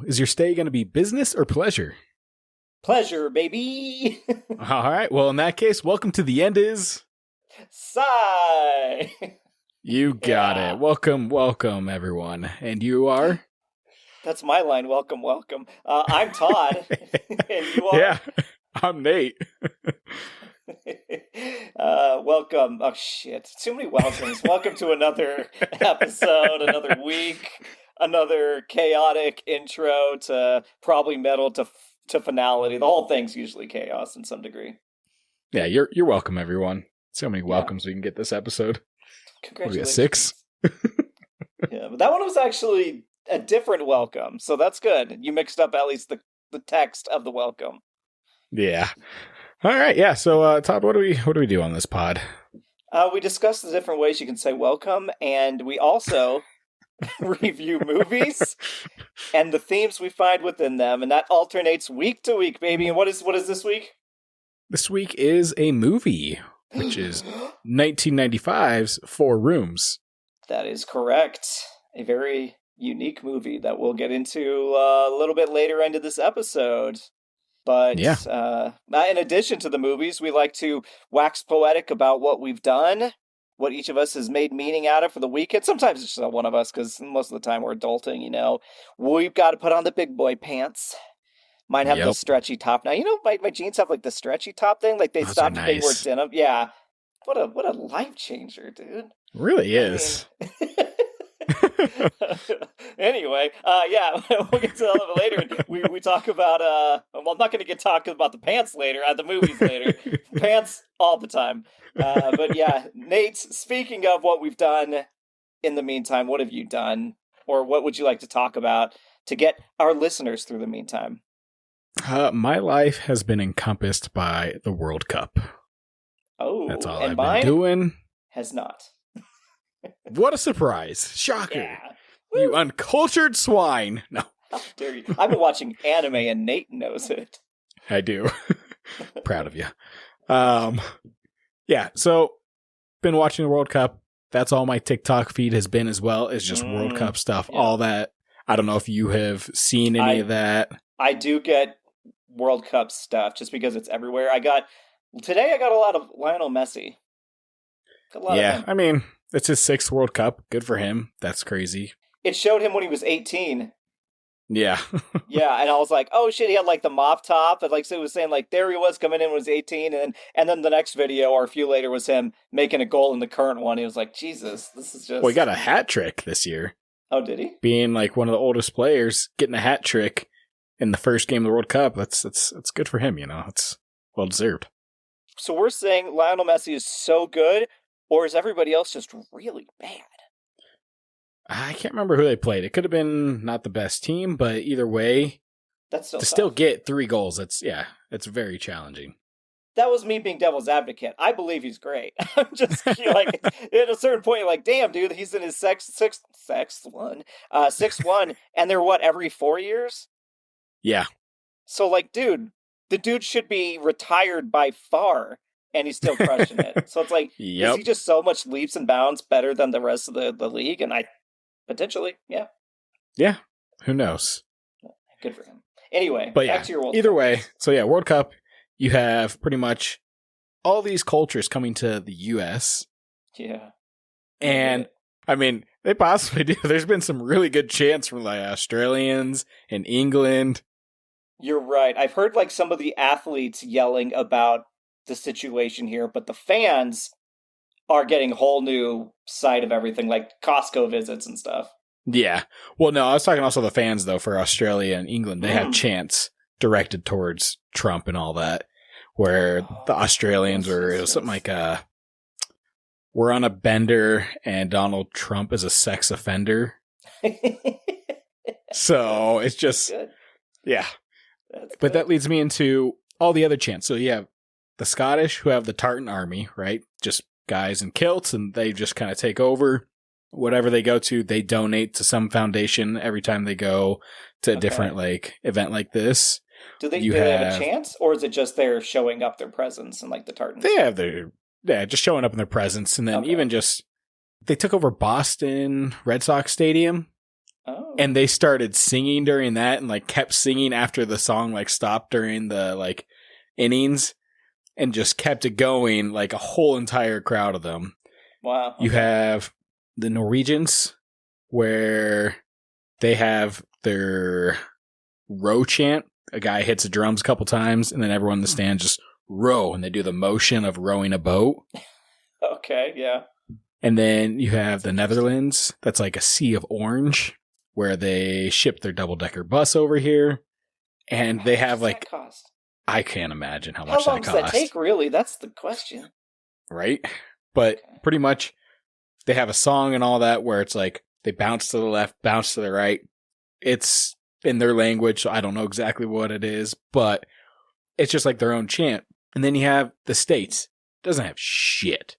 is your stay going to be business or pleasure? Pleasure, baby. All right. Well, in that case, welcome to The End Is Sigh. You got it. Welcome, everyone. And you are? That's my line. Welcome. I'm Todd. And you are? Yeah, I'm Nate. Welcome. Oh, shit. Too many welcomes. Welcome to another episode, another week, another chaotic intro to probably metal to finality. The whole thing's usually chaos in some degree. Yeah, you're welcome, everyone. So many welcomes we can get this episode. Congratulations. 6? Yeah, but that one was actually a different welcome, so that's good. You mixed up at least the text of the welcome. Yeah. All right. Yeah. So, Todd, what do we do on this pod? We discuss the different ways you can say welcome, and we also review movies and the themes we find within them, and that alternates week to week, baby. And what is this week? This week is a movie, which is 1995's 4 Rooms. That is correct. A very unique movie that we'll get into a little bit later into this episode. But in addition to the movies, we like to wax poetic about what we've done, what each of us has made meaning out of for the weekend. Sometimes it's just one of us, because most of the time we're adulting, you know. We've got to put on the big boy pants. Mine have the stretchy top now. You know, my jeans have like the stretchy top thing. Like they stopped being more denim. Yeah. What a life changer, dude. It really is. Anyway, we'll get to that a little bit later. We talk about, I'm not going to talk about the pants later, the movies later. Pants all the time. But yeah, Nate, speaking of what we've done in the meantime, what have you done? Or what would you like to talk about to get our listeners through the meantime? My life has been encompassed by the World Cup. Oh, that's all I've been doing. Has not. What a surprise. Shocker. Yeah. You uncultured swine. No. How dare you? I've been watching anime and Nate knows it. I do. Proud of you. Yeah, so been watching the World Cup. That's all my TikTok feed has been as well. It's just World Cup stuff. Yeah. All that. I don't know if you have seen any of that. I do get World Cup stuff just because it's everywhere. Today I got a lot of Lionel Messi. I mean, it's his 6th World Cup. Good for him. That's crazy. It showed him when he was 18. Yeah. Yeah, and I was like, oh shit, he had like the mop top. And like, so it was saying like, there he was coming in when he was 18. And then the next video or a few later was him making a goal in the current one. He was like, Jesus, this is just... Well, he got a hat trick this year. Oh, did he? Being like one of the oldest players, getting a hat trick in the first game of the World Cup. That's good for him, you know. It's well deserved. So we're saying Lionel Messi is so good, or is everybody else just really bad? I can't remember who they played. It could have been not the best team, but either way, that's still get 3 goals. It's very challenging. That was me being devil's advocate. I believe he's great. I'm just like, at a certain point, you're like, damn, dude, he's in his sixth one, and they're every 4 years? Yeah. So like, dude, the dude should be retired by far, and he's still crushing it. So it's like, is he just so much leaps and bounds better than the rest of the league? And potentially, yeah. Yeah, who knows? Good for him. Anyway, but back to your World Cup. Either way, so yeah, World Cup, you have pretty much all these cultures coming to the U.S. Yeah. And, I mean, they possibly do. There's been some really good chants from like Australians and England. You're right. I've heard like some of the athletes yelling about the situation here, but the fans are getting a whole new side of everything, like Costco visits and stuff. Yeah. Well, no, I was talking also the fans, though, for Australia and England. They had chants directed towards Trump and all that, where the Australians it was something like, we're on a bender and Donald Trump is a sex offender. So it's just, yeah. But that leads me into all the other chants. So you have the Scottish who have the Tartan Army, right? Just guys in kilts, and they just kind of take over. Whatever they go to, they donate to some foundation every time they go to a different like event like this. Do they have a chance, or is it just they're showing up their presence and like the Tartans? They have just showing up in their presence, and then even just they took over Boston Red Sox Stadium Oh. And they started singing during that and like kept singing after the song like stopped during the like innings and just kept it going, like a whole entire crowd of them. Wow. Okay. You have the Norwegians where they have their row chant. A guy hits the drums a couple times and then everyone in the stand just row and they do the motion of rowing a boat. Okay, yeah. And then you have the Netherlands. That's like a sea of orange where they ship their double-decker bus over here. And they have like... That cost? I can't imagine how much that costs. How long does that take, really? That's the question. Right? But pretty much they have a song and all that where it's like they bounce to the left, bounce to the right. It's in their language, so I don't know exactly what it is, but it's just like their own chant. And then you have the States. Doesn't have shit.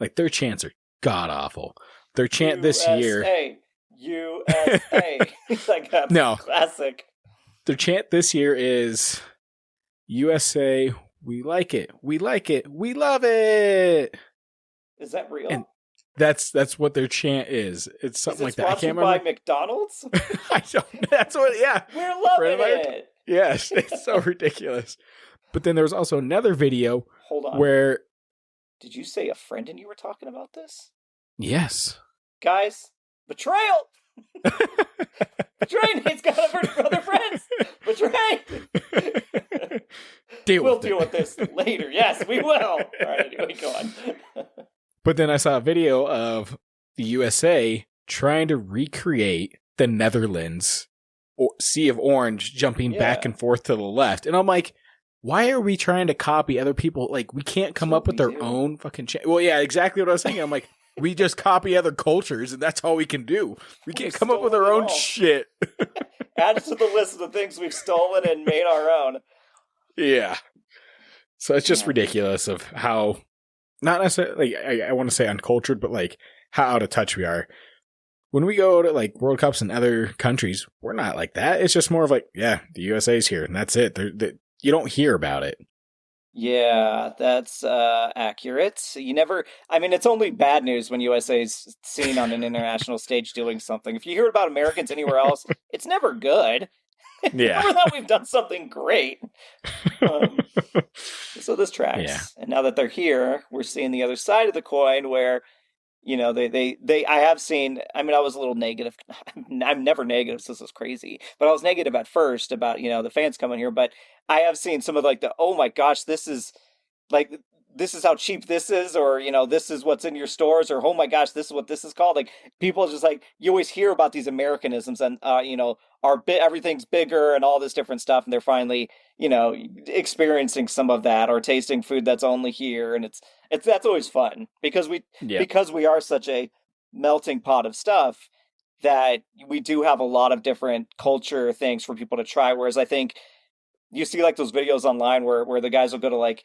Like their chants are god-awful. Their chant this year... USA. Like a classic. Their chant this year is USA, we like it, we like it, we love it. Is that real? And that's what their chant is. It's something like that. I can't remember. By McDonald's? I don't. That's what. Yeah, we're loving it. Yes, it's so ridiculous. But then there was also another video. Hold on. Where did you say a friend and you were talking about this? Yes, guys. Betrayal! Betray Nate's got other friends! Betray! We'll deal with this later. Yes, we will. All right, anyway, go on. But then I saw a video of the USA trying to recreate the Netherlands Sea of Orange jumping back and forth to the left. And I'm like, why are we trying to copy other people? Like, we can't come up with our own fucking... Well, yeah, exactly what I was thinking. I'm like... We just copy other cultures, and that's all we can do. We can't come up with our own shit. Add it to the list of the things we've stolen and made our own. Yeah. So it's just ridiculous of how, not necessarily, I want to say uncultured, but like how out of touch we are. When we go to like World Cups in other countries, we're not like that. It's just more of like, yeah, the USA's here, and that's it. You don't hear about it. Yeah, that's accurate. You never... I mean, it's only bad news when USA's seen on an international stage doing something. If you hear about Americans anywhere else, it's never good. Yeah. Never that we've done something great. So this tracks. Yeah. And now that they're here, we're seeing the other side of the coin where, you know, I have seen... I mean, I was a little negative. I'm never negative, so this is crazy. But I was negative at first about, you know, the fans coming here, but I have seen some of like oh my gosh, this is how cheap this is, or, you know, this is what's in your stores, or oh my gosh, this is what this is called. Like, people just like, you always hear about these Americanisms and, you know, everything's bigger and all this different stuff. And they're finally, you know, experiencing some of that or tasting food that's only here. And that's always fun because we are such a melting pot of stuff that we do have a lot of different culture things for people to try. Whereas I think, you see like those videos online where the guys will go to like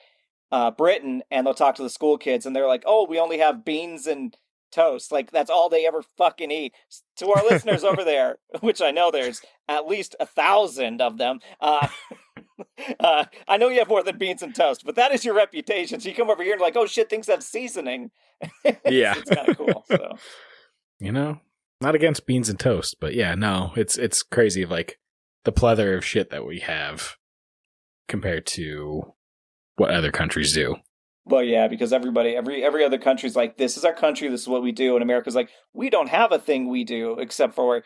Britain and they'll talk to the school kids and they're like, oh, we only have beans and toast. Like, that's all they ever fucking eat. To our listeners over there, which I know there's at least 1,000 of them. I know you have more than beans and toast, but that is your reputation. So you come over here and like, oh shit, things have seasoning. Yeah. It's kind of cool. So, you know, not against beans and toast, but yeah, no, it's crazy of like the plethora of shit that we have compared to what other countries do. Well, yeah, because every other country's like, this is our country, this is what we do, and America's like, we don't have a thing we do except for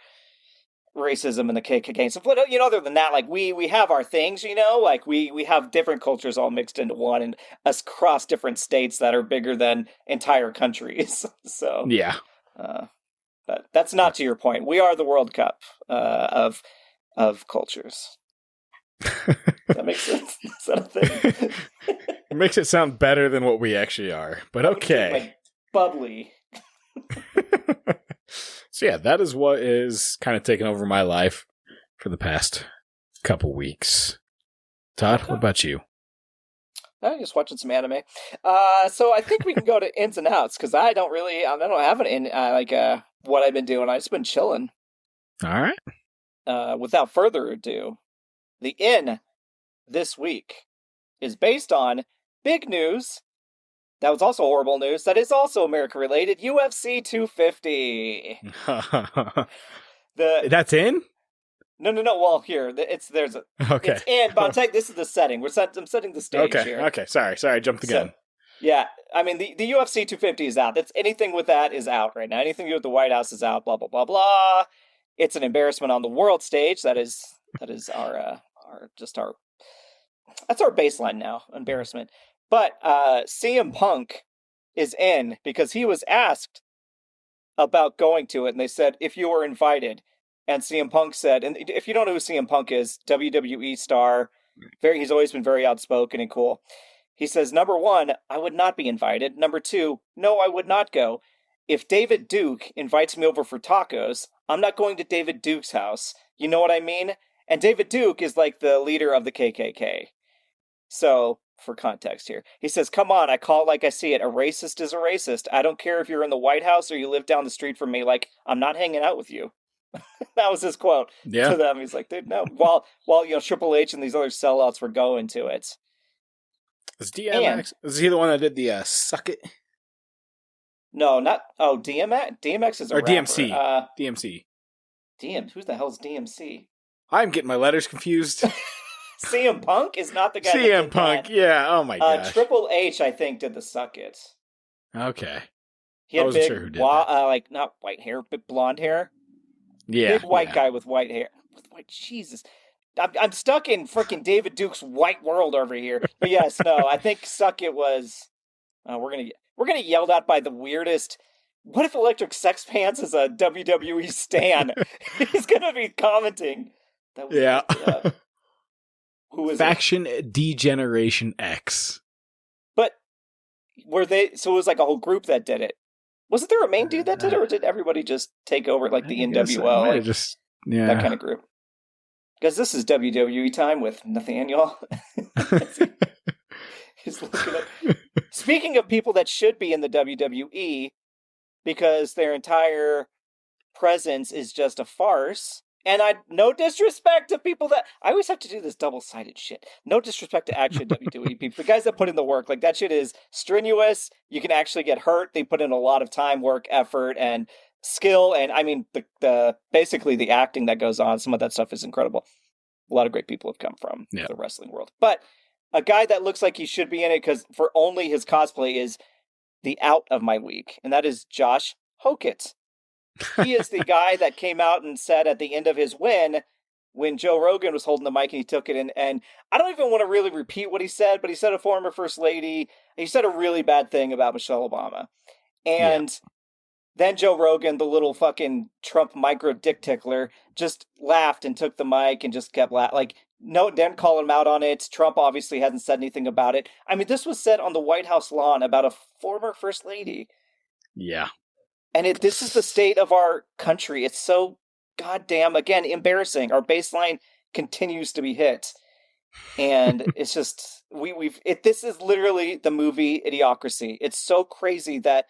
racism and the KKK. So, but, you know, other than that, like, we have our things, you know, like we have different cultures all mixed into one, and us across different states that are bigger than entire countries. So yeah, but that's not to your point. We are the World Cup of cultures. Does that make sense? Is that a thing? It makes it sound better than what we actually are, but okay. Like bubbly. So yeah, that is what is kind of taken over my life for the past couple weeks. Todd, what about you? I'm just watching some anime. So I think we can go to ins and outs because I don't have an what I've been doing. I've just been chilling. All right. Without further ado, the in this week is based on big news. That was also horrible news. That is also America related. UFC 250. That's in? No. Well, here there's a okay. It's in, but this is the setting. I'm setting the stage here. Okay. Sorry, I jumped the gun. Yeah, I mean the UFC 250 is out. That's anything with that is out right now. Anything to do with the White House is out. Blah blah blah blah. It's an embarrassment on the world stage. That is our that's our baseline now. Embarrassment. But CM Punk is in because he was asked about going to it, and they said if you were invited. And CM Punk said, and if you don't know who CM Punk is, WWE star, he's always been very outspoken and cool. He says, number one, I would not be invited. Number two, no, I would not go. If David Duke invites me over for tacos, I'm not going to David Duke's house. You know what I mean? And David Duke is like the leader of the KKK. So, for context here, he says, come on, I call it like I see it. A racist is a racist. I don't care if you're in the White House or you live down the street from me. Like, I'm not hanging out with you. That was his quote to them. He's like, dude, no. While Triple H and these other sellouts were going to it. Is is he the one that did the Suck It? No, not DMX. DMX is a rapper. DMC. DMC. Who the hell's DMC? I'm getting my letters confused. CM Punk is not the guy. CM Punk, yeah. Oh my gosh. Triple H, I think, did the Suck It. Okay. He had big, sure who did that. Not white hair, but blonde hair. Yeah, big white guy with white hair. Jesus, I'm stuck in freaking David Duke's white world over here. But yes, no, I think Suck It was. We're gonna get yelled at by the weirdest. What if Electric Sex Pants is a WWE stan? He's gonna be commenting. Who was Faction Degeneration X? But were they? So it was like a whole group that did it. Wasn't there a main dude that did it, or did everybody just take over like the NWO? That kind of group. Because this is WWE time with Nathaniel. He's looking at... Speaking of people that should be in the WWE, because their entire presence is just a farce. And no disrespect to people that... I always have to do this double-sided shit. No disrespect to actual WWE people. The guys that put in the work, like that shit is strenuous. You can actually get hurt. They put in a lot of time, work, effort, and skill. And I mean, basically the acting that goes on, some of that stuff is incredible. A lot of great people have come from the wrestling world. But a guy that looks like he should be in it, because for only his cosplay, is the out of my week. And that is Josh Hokett. He is the guy that came out and said at the end of his win, when Joe Rogan was holding the mic and he took it in, and I don't even want to really repeat what he said, but he said a former first lady, he said a really bad thing about Michelle Obama. And then Joe Rogan, the little fucking Trump micro dick tickler, just laughed and took the mic and just kept laughing. Like, no, didn't call him out on it. Trump obviously hasn't said anything about it. I mean, this was said on the White House lawn about a former first lady. Yeah. And this is the state of our country. It's so goddamn, again, embarrassing. Our baseline continues to be hit. And it's just, this is literally the movie Idiocracy. It's so crazy that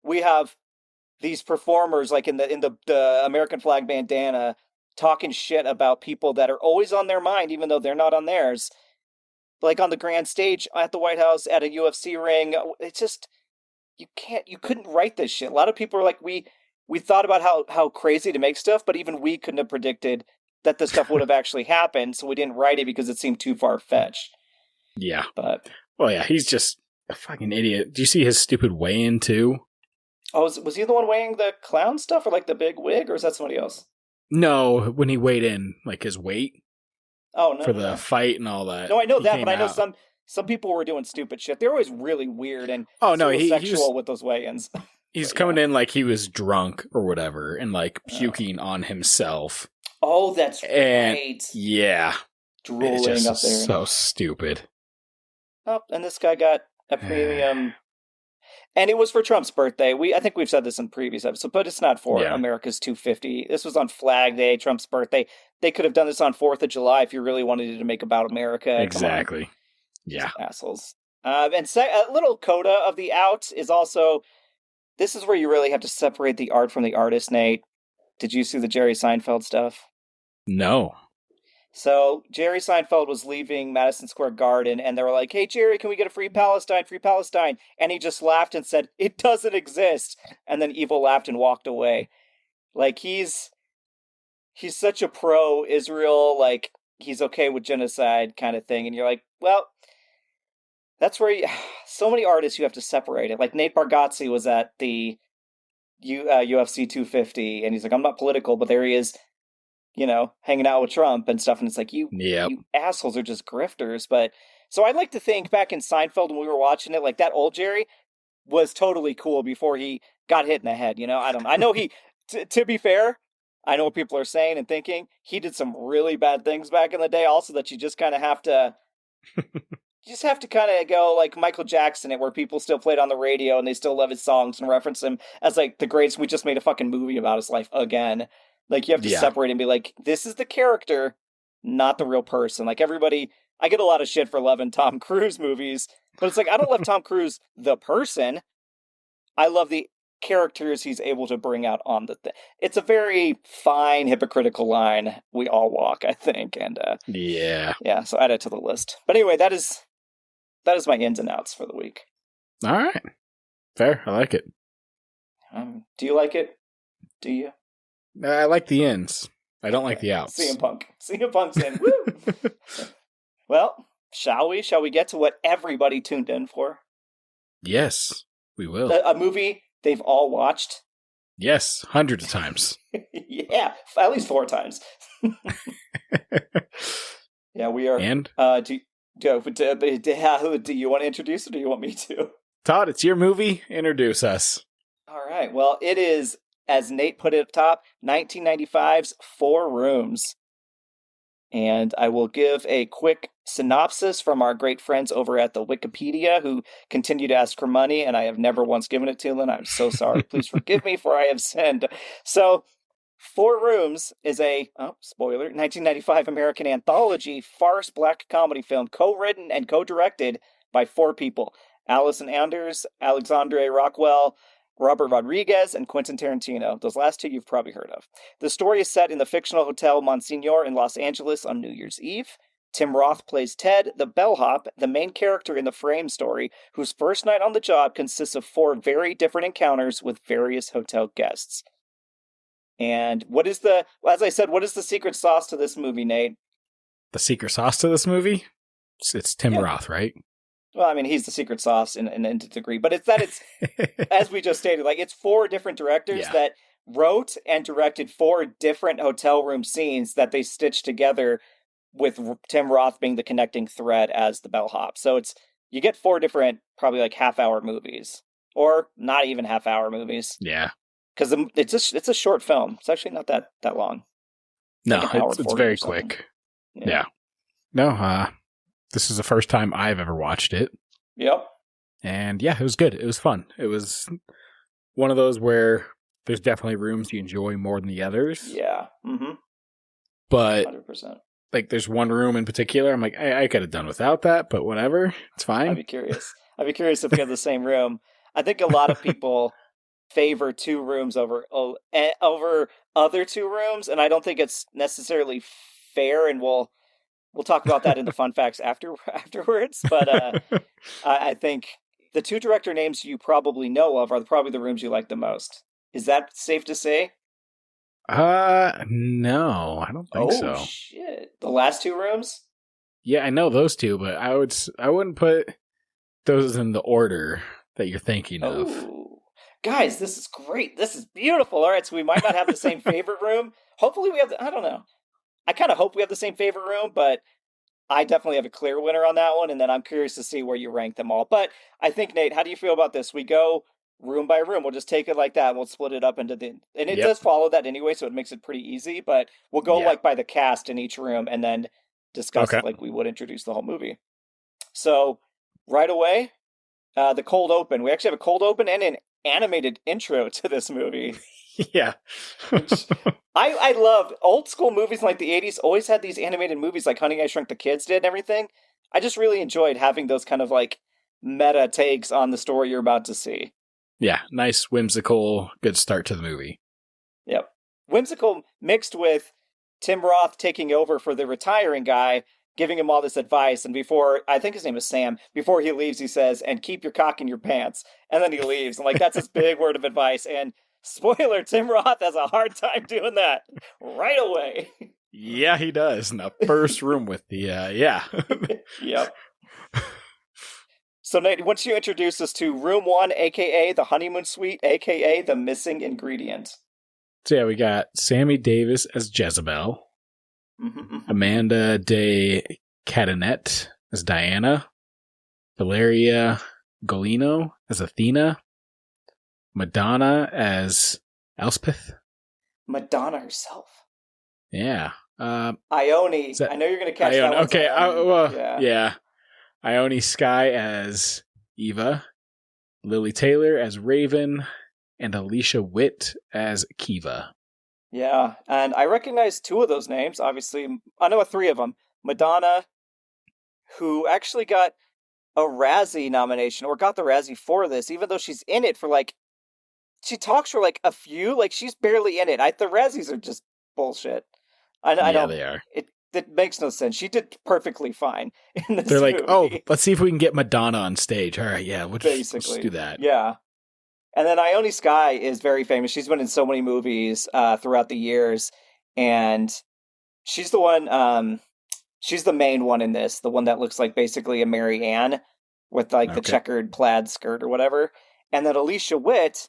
we have these performers like in the American flag bandana talking shit about people that are always on their mind, even though they're not on theirs. Like on the grand stage at the White House, at a UFC ring. It's just... You couldn't write this shit. A lot of people are like, we thought about how crazy to make stuff, but even we couldn't have predicted that this stuff would have actually happened, so we didn't write it because it seemed too far-fetched. Yeah. But... Well, yeah, he's just a fucking idiot. Do you see his stupid weigh-in, too? Oh, was he the one weighing the clown stuff, or like the big wig, or is that somebody else? No, when he weighed in, like his weight. Oh, no. For the fight and all that. No, I know that, but I know some people were doing stupid shit. They're always really weird and sexual with those weigh-ins. He's coming in like he was drunk or whatever and like puking on himself. Oh, that's right. Yeah. Drooling it's just up there. So stupid. Oh, and this guy got a premium. And it was for Trump's birthday. I think we've said this in previous episodes, but it's not for America's 250. This was on Flag Day, Trump's birthday. They could have done this on 4th of July if you really wanted to make about America. Exactly. Yeah. Assholes. And a little coda of the out is also, this is where you really have to separate the art from the artist, Nate. Did you see the Jerry Seinfeld stuff? No. So Jerry Seinfeld was leaving Madison Square Garden and they were like, hey, Jerry, can we get a free Palestine? And he just laughed and said, it doesn't exist. And then Evil laughed and walked away. Like he's such a pro-Israel, like, he's okay with genocide kind of thing. And you're like, well, that's where so many artists you have to separate it. Like Nate Bargatze was at the UFC 250, and he's like, I'm not political, but there he is, hanging out with Trump and stuff. And it's like, you assholes are just grifters. But so I'd like to think back in Seinfeld when we were watching it, like that old Jerry was totally cool before he got hit in the head. I know he, to be fair, I know what people are saying and thinking. He did some really bad things back in the day also that you just kind of have to, kind of go like Michael Jackson, where people still play it on the radio and they still love his songs and reference him as like the greatest. We just made a fucking movie about his life again. Like you have to separate and be like, this is the character, not the real person. Like everybody, I get a lot of shit for loving Tom Cruise movies, but it's like, I don't love Tom Cruise, the person. I love the characters he's able to bring out on the thing. It's a very fine, hypocritical line we all walk, I think. And so add it to the list. But anyway, that is my ins and outs for the week. All right. Fair. I like it. Do you like it? Do you? I like the ins. I don't like the outs. CM Punk's in. Woo! Well, shall we? Shall we get to what everybody tuned in for? Yes, we will. A movie they've all watched? Yes, hundreds of times. Yeah, at least 4 times. Yeah, we are. And? Do you want to introduce it or do you want me to? Todd, it's your movie. Introduce us. All right. Well, it is, as Nate put it up top, 1995's 4 Rooms. And I will give a quick synopsis from our great friends over at the Wikipedia who continue to ask for money, and I have never once given it to them. I'm so sorry. Please forgive me for I have sinned. So, 4 Rooms is a, spoiler, 1995 American anthology farce black comedy film co-written and co-directed by 4 people. Allison Anders, Alexandre Rockwell, Robert Rodriguez, and Quentin Tarantino. Those last 2 you've probably heard of. The story is set in the fictional Hotel Monsignor in Los Angeles on New Year's Eve. Tim Roth plays Ted, the bellhop, the main character in the Frame story, whose first night on the job consists of 4 very different encounters with various hotel guests. And as I said, what is the secret sauce to this movie, Nate? The secret sauce to this movie? It's Tim Roth, right? Well, I mean, he's the secret sauce in a degree, but it's as we just stated, like it's 4 different directors that wrote and directed 4 different hotel room scenes that they stitched together with Tim Roth being the connecting thread as the bellhop. So you get 4 different, probably like half-hour movies, or not even half-hour movies. Yeah, because it's a short film. It's actually not that long. No, it's very quick. Yeah. No, this is the first time I've ever watched it. Yep. And yeah, it was good. It was fun. It was one of those where there's definitely rooms you enjoy more than the others. Yeah. Mm-hmm. But 100%. Like there's one room in particular, I'm like, I could have done without that, but whatever. It's fine. I'd be curious if we had the same room. I think a lot of people favor 2 rooms over other 2 rooms, and I don't think it's necessarily fair, and we'll talk about that in the fun facts afterwards. But I think the 2 director names you probably know of are probably the rooms you like the most. Is that safe to say? No, I don't think so. Oh, shit. The last 2 rooms? Yeah, I know those 2, but I wouldn't put those in the order that you're thinking of. Guys, this is great. This is beautiful. All right, so we might not have the same favorite room. Hopefully we have I don't know. I kind of hope we have the same favorite room, but I definitely have a clear winner on that one, and then I'm curious to see where you rank them all. But I think, Nate, how do you feel about this? We go room by room. We'll just take it like that, and we'll split it up into and it does follow that anyway, so it makes it pretty easy, but we'll go like by the cast in each room, and then discuss it like we would introduce the whole movie. So, right away, the cold open. We actually have a cold open and an animated intro to this movie. Yeah. I love old school movies like the 80s, always had these animated movies like Honey, I Shrunk the Kids did and everything. I just really enjoyed having those kind of like meta takes on the story you're about to see. Yeah, nice, whimsical, good start to the movie. Yep. Whimsical mixed with Tim Roth taking over for the retiring guy, giving him all this advice. And before, I think his name is Sam, before he leaves, he says, and keep your cock in your pants. And then he leaves. And like, that's his big word of advice. And Spoiler, Tim Roth has a hard time doing that right away. Yeah, he does. In the first room with the, yeah. Yep. So, Nate, once you introduce us to Room 1, a.k.a. the honeymoon suite, a.k.a. the missing ingredient. So, yeah, we got Sammy Davis as Jezebel. Amanda de Cadenet as Diana. Valeria Golino as Athena. Madonna as Elspeth. Madonna herself. Yeah. Ione. I know you're going to catch Ione. that. Okay. Yeah. Ione Skye as Eva. Lily Taylor as Raven. And Alicia Witt as Kiva. Yeah. And I recognize 2 of those names. Obviously, I know 3 of them. Madonna, who actually got a Razzie nomination, or got the Razzie for this, even though she's in it for she talks for a few, she's barely in it. The Razzies are just bullshit. I don't. They are. It makes no sense. She did perfectly fine in this They're like, movie. oh, let's see if we can get Madonna on stage. All right, yeah, let's do that. Yeah. And then Ione Skye is very famous. She's been in so many movies throughout the years, and she's the one. She's the main one in this, the one that looks like basically a Mary Ann with the checkered plaid skirt or whatever. And then Alicia Witt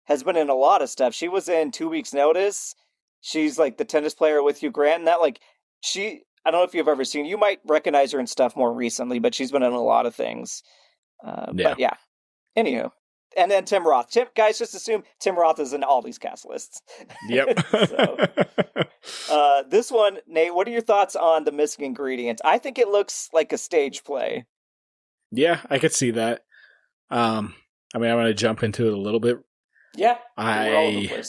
has been in a lot of stuff. She was in 2 Weeks Notice. She's the tennis player with Hugh Grant, and that I don't know if you've ever seen. You might recognize her in stuff more recently, but she's been in a lot of things. But yeah, anywho. And then Tim Roth. Guys, just assume Tim Roth is in all these cast lists. Yep. This one, Nate, what are your thoughts on the missing ingredient? I think it looks like a stage play. Yeah, I could see that. I'm going to jump into it a little bit. Yeah. I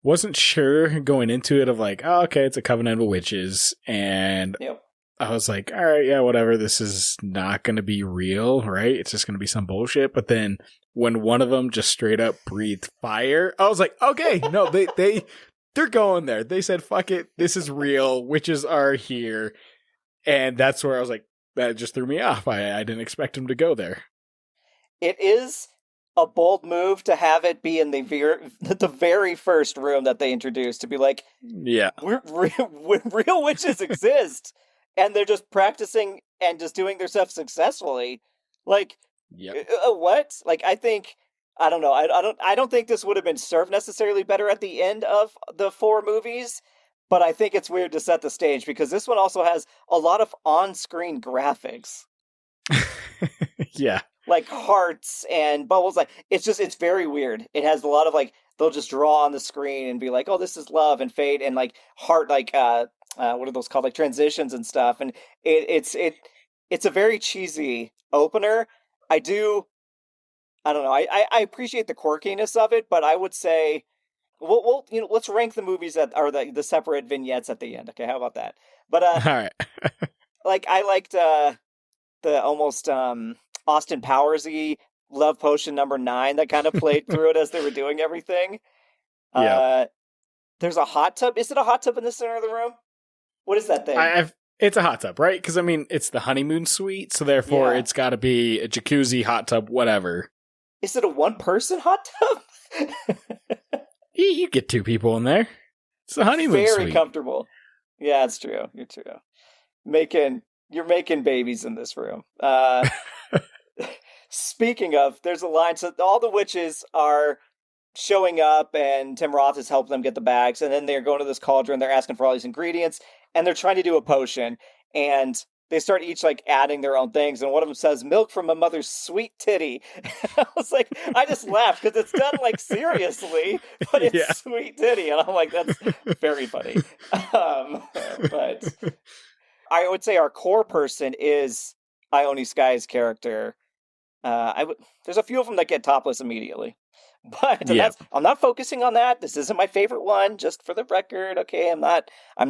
wasn't sure going into it of okay, it's a covenant of witches. And I was like, all right, yeah, whatever. This is not going to be real, right? It's just going to be some bullshit. But then when one of them just straight up breathed fire, I was like, okay, no, they're going there. They said, fuck it. This is real. Witches are here. And that's where I was like, that just threw me off. I didn't expect him to go there. It is a bold move to have it be in the very first room that they introduced, to be like, yeah, real witches exist. And they're just practicing and just doing their stuff successfully. What? I don't know. I don't think this would have been served necessarily better at the end of the 4 movies, but I think it's weird to set the stage because this one also has a lot of on-screen graphics. Yeah. Hearts and bubbles. It's very weird. It has a lot of they'll just draw on the screen and be like, oh, this is love and fate and heart, what are those called? Transitions and stuff. And it's a very cheesy opener. I don't know. I appreciate the quirkiness of it, but I would say, we'll let's rank the movies that are the separate vignettes at the end. Okay, how about that? But all right. I liked the almost Austin Powers-y Love Potion number 9 that kind of played through it as they were doing everything. Yeah. There's a hot tub. Is it a hot tub in the center of the room? What is that thing? It's a hot tub, right? Because, it's the honeymoon suite, so therefore it's got to be a jacuzzi, hot tub, whatever. Is it a one-person hot tub? You get 2 people in there. It's a honeymoon suite. Very comfortable. Yeah, it's true. You're true. You're making babies in this room. Speaking of, there's a line. So all the witches are showing up, and Tim Roth has helped them get the bags, and then they're going to this cauldron. They're asking for all these ingredients, and they're trying to do a potion, and they start each adding their own things, and one of them says, "Milk from a mother's sweet titty." I was like, I just laughed because it's done seriously, but it's sweet titty, and I'm like, that's very funny. But I would say our core person is Ione Skye's character. There's a few of them that get topless immediately. But I'm not focusing on that. This isn't my favorite one, just for the record. Okay, I'm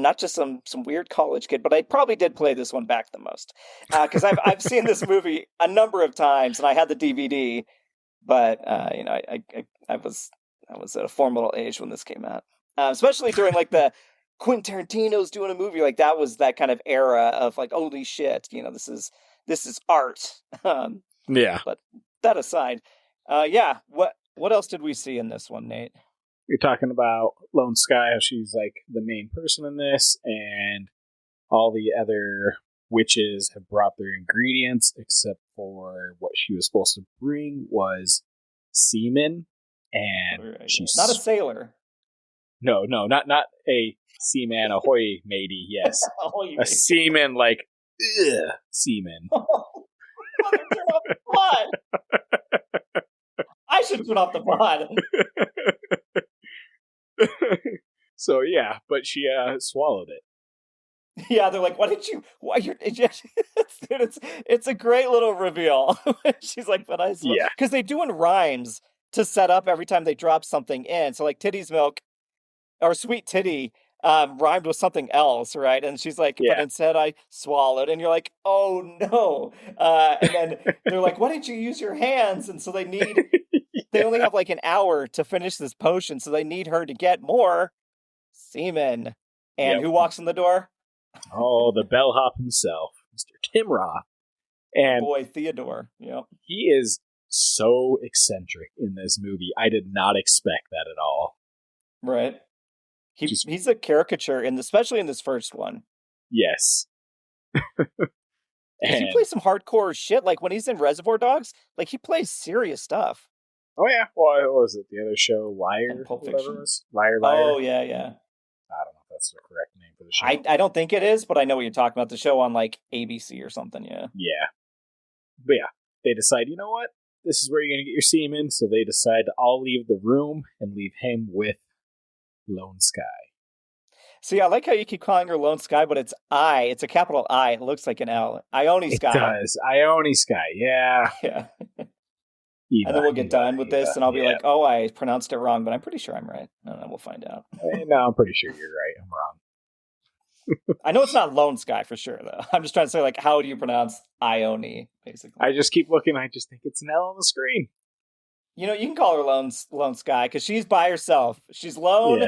not just some weird college kid, but I probably did play this one back the most. Because I've seen this movie a number of times, and I had the DVD, but I was at a formidable age when this came out. Especially during the Quentin Tarantino's doing a movie, that was that kind of era of holy shit, this is art. Yeah. But that aside, what else did we see in this one, Nate? you're talking about Lone Sky, how she's like the main person in this, and all the other witches have brought their ingredients, except for what she was supposed to bring was semen, and she's not a sailor. No, not a seaman, ahoy matey. Yes, ahoy, a seaman like seaman. Turn off the pod. I should turn off the pod. So yeah, but she swallowed it. Yeah, they're like, why you're it's a great little reveal. She's like, but I swallowed. Yeah. Because they do in rhymes to set up every time they drop something in. So like titty's milk or sweet titty rhymed with something else, right? And she's like, but instead I swallowed. And you're like, oh no. And then they're like, why didn't you use your hands? And so they need they only have like an hour to finish this potion, so they need her to get more semen. And who walks in the door? Oh, the bellhop himself, Mr. Tim Roth. And boy, Theodore. Yep. He is so eccentric in this movie. I did not expect that at all. Right. He's a caricature, especially in this first one. Yes. He plays some hardcore shit. Like when he's in Reservoir Dogs, like he plays serious stuff. Oh yeah. Well, what was it? The other show, Liar? Pulp Fiction. Liar. Oh yeah. I don't know if that's the correct name for the show. I don't think it is, but I know what you're talking about. The show on like ABC or something. Yeah. Yeah. But yeah, they decide, you know what? This is where you're going to get your semen. So they decide to all leave the room and leave him with Lone Sky. See, I like how you keep calling her Lone Sky, but it's I. It's a capital I. It looks like an L. Ione Sky. It does. Ione Sky. Yeah. Yeah. And then we'll get done with this, and I'll be like, oh, I pronounced it wrong, but I'm pretty sure I'm right. And then we'll find out. No, I'm pretty sure you're right. I'm wrong. I know it's not Lone Sky for sure, though. I'm just trying to say, like, how do you pronounce Ione, basically? I just keep looking. I just think it's an L on the screen. You know, you can call her Lone Sky, because she's by herself. She's lone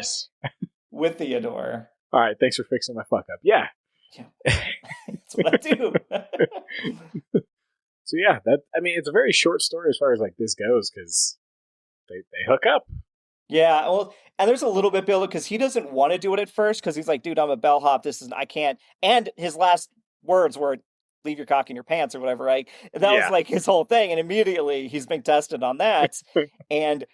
with Theodore. All right, thanks for fixing my fuck up. Yeah. That's what I do. So yeah, it's a very short story as far as like this goes, because they hook up. Yeah, well, and there's a little bit build because he doesn't want to do it at first because he's like, dude, I'm a bellhop. I can't. And his last words were, leave your cock in your pants or whatever, right? And that was like his whole thing. And immediately he's being tested on that. And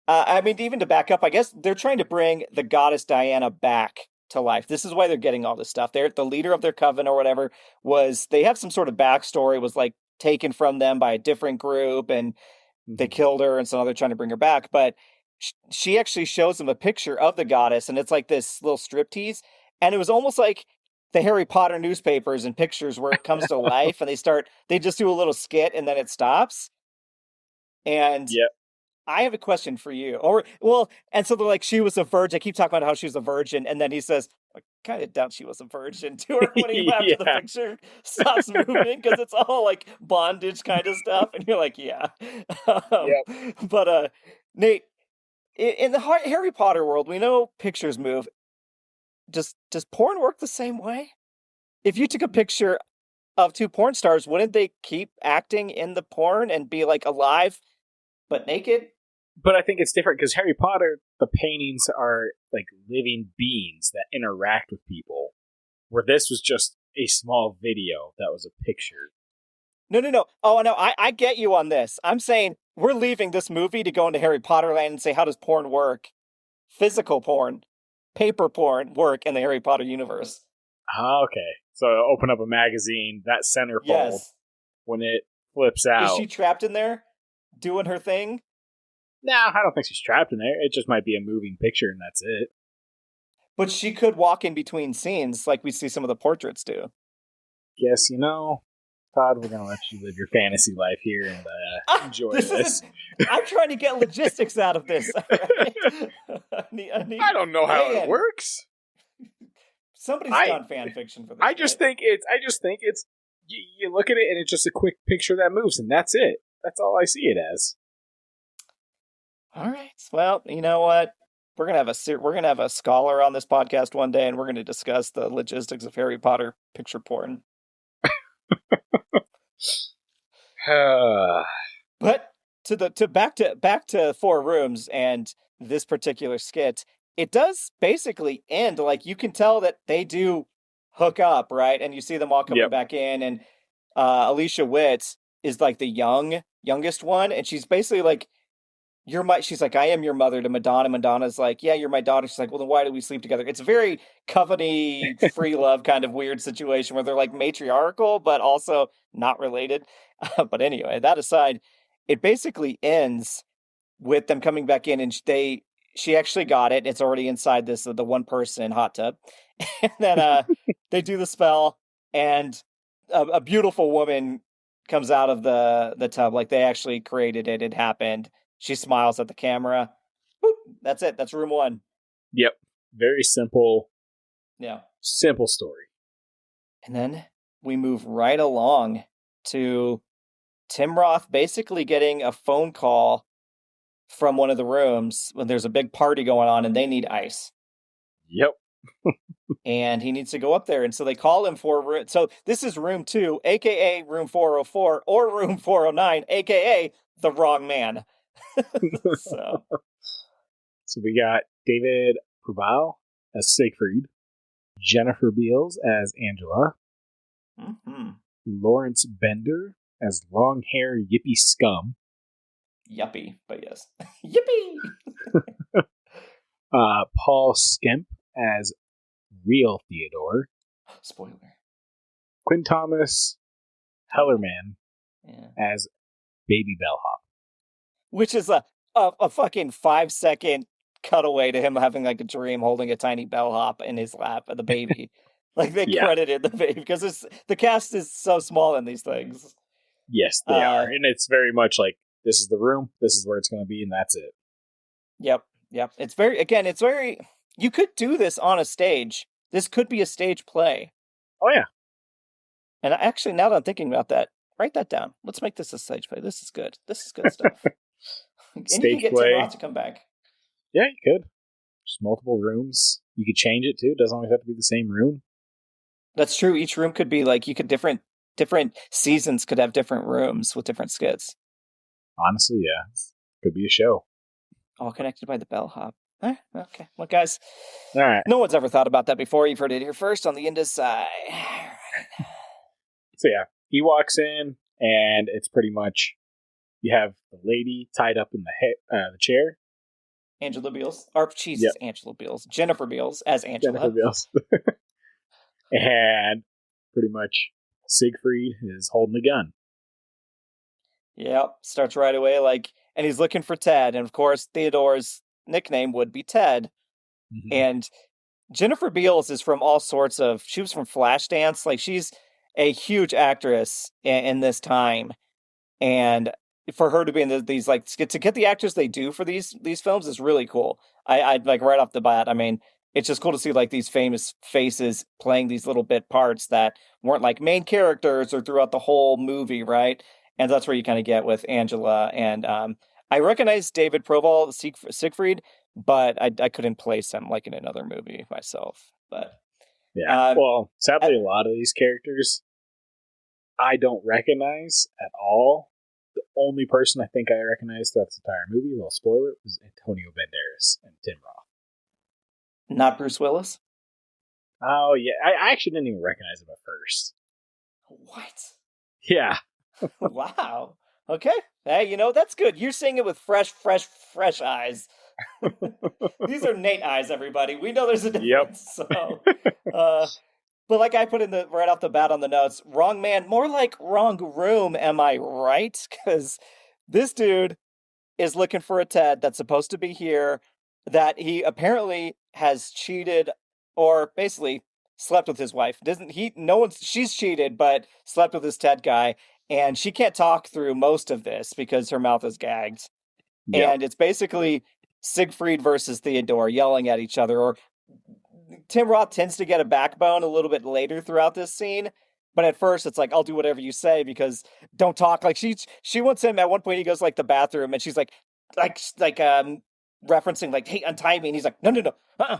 even to back up, I guess they're trying to bring the goddess Diana back to life. This is why they're getting all this stuff. They're the leader of their coven or whatever they have some sort of backstory, was like taken from them by a different group and they killed her. And so now they're trying to bring her back. But she actually shows them a picture of the goddess, and it's like this little striptease. And it was almost like the Harry Potter newspapers and pictures where it comes to life and they just do a little skit and then it stops. And I have a question for you. And so they're like, she was a virgin. I keep talking about how she was a virgin. And then he says, I kind of doubt she was a virgin to her when after the picture stops moving, because it's all like bondage kind of stuff. And you're like, But Nate, in the Harry Potter world, we know pictures move. Does porn work the same way? If you took a picture of two porn stars, wouldn't they keep acting in the porn and be like alive but naked? But I think it's different because Harry Potter, the paintings are like living beings that interact with people, where this was just a small video that was a picture. No. Oh, no, I get you on this. I'm saying we're leaving this movie to go into Harry Potter land and say, how does porn work? Physical porn, paper porn work in the Harry Potter universe. Okay. So open up a magazine, that centerfold, when it flips out. Is she trapped in there doing her thing? No, I don't think she's trapped in there. It just might be a moving picture and that's it. But she could walk in between scenes like we see some of the portraits do. Yes, Todd, we're going to let you live your fantasy life here and enjoy this. I'm trying to get logistics out of this. Right? I don't know how it works. Somebody's done fan fiction for this. I just think it's you look at it and it's just a quick picture that moves and that's it. That's all I see it as. All right. Well, you know what? We're gonna have a scholar on this podcast one day, and we're gonna discuss the logistics of Harry Potter picture porn. But back to Four Rooms and this particular skit, it does basically end like you can tell that they do hook up, right? And you see them all coming back in, and Alicia Witt is like the youngest one, and she's basically like, she's like, I am your mother to Madonna. Madonna's like, yeah, you're my daughter. She's like, well, then why do we sleep together? It's a very covenant free love kind of weird situation where they're like matriarchal, but also not related. But anyway, that aside, it basically ends with them coming back in, and she actually got it. It's already inside the one person hot tub. And then they do the spell, and a beautiful woman comes out of the tub. Like they actually created it. It happened. She smiles at the camera. Boop, that's it. That's room one. Yep. Very simple. Yeah. Simple story. And then we move right along to Tim Roth basically getting a phone call from one of the rooms when there's a big party going on and they need ice. Yep. And he needs to go up there. And so they call him for so this is room 2, aka room 404, or room 409, aka the wrong man. So we got David Proval as Siegfried, Jennifer Beals as Angela, Lawrence Bender as long hair yippy scum. Yuppie, but yes. Yippee! Paul Skemp as real Theodore. Spoiler. Quinn Thomas Hellerman as baby bellhop. Which is a fucking 5-second cutaway to him having like a dream holding a tiny bellhop in his lap, the baby. Like they credited the baby because the cast is so small in these things. Yes, they are. And it's very much like, this is the room, this is where it's going to be, and that's it. Yep. It's very, you could do this on a stage. This could be a stage play. Oh, yeah. And actually, now that I'm thinking about that, write that down. Let's make this a stage play. This is good. This is good stuff. And stage you can get play. Tim Roth to come back. Yeah, you could. Just multiple rooms. You could change it, too. It doesn't always have to be the same room. That's true. Each room could be like, you could different seasons could have different rooms with different skits. Honestly, yeah. Could be a show. All connected by the bellhop. Okay. Well, guys, all right. No one's ever thought about that before. You've heard it here first on the Indus side. So, yeah, he walks in, and it's pretty much, you have the lady tied up in the chair. Angela Beals. Or, Jesus, yep. Angela Beals. Jennifer Beals as Angela. Jennifer Beals. And pretty much Siegfried is holding a gun. Yep. Starts right away, and he's looking for Ted. And, of course, Theodore's nickname would be Ted. Mm-hmm. And Jennifer Beals is from all sorts of, she was from Flashdance. Like, she's a huge actress in this time. And for her to be in these, to get the actors they do for these films is really cool. I like, right off the bat, I mean, it's just cool to see, these famous faces playing these little bit parts that weren't, main characters or throughout the whole movie, right? And that's where you kind of get with Angela. And I recognize David Proval, Siegfried, but I couldn't place him, in another movie myself. But yeah, well, sadly, a lot of these characters I don't recognize at all. The only person I think I recognized throughout this entire movie, a little spoiler, was Antonio Banderas and Tim Roth. Not Bruce Willis? Oh, yeah. I actually didn't even recognize him at first. What? Yeah. Wow. Okay. Hey, that's good. You're seeing it with fresh eyes. These are Nate eyes, everybody. We know there's a difference. Yep. So, but like I put in right off the bat on the notes, wrong man, more like wrong room, am I right? Because this dude is looking for a Ted that's supposed to be here, that he apparently has cheated or basically slept with his wife. She's cheated, but slept with this Ted guy, and she can't talk through most of this because her mouth is gagged. Yep. And it's basically Siegfried versus Theodore yelling at each other, or Tim Roth tends to get a backbone a little bit later throughout this scene, but at first it's I'll do whatever you say because don't talk. She wants him at one point. He goes the bathroom and she's referencing like, "Hey, untie me," and he's like, "No, no,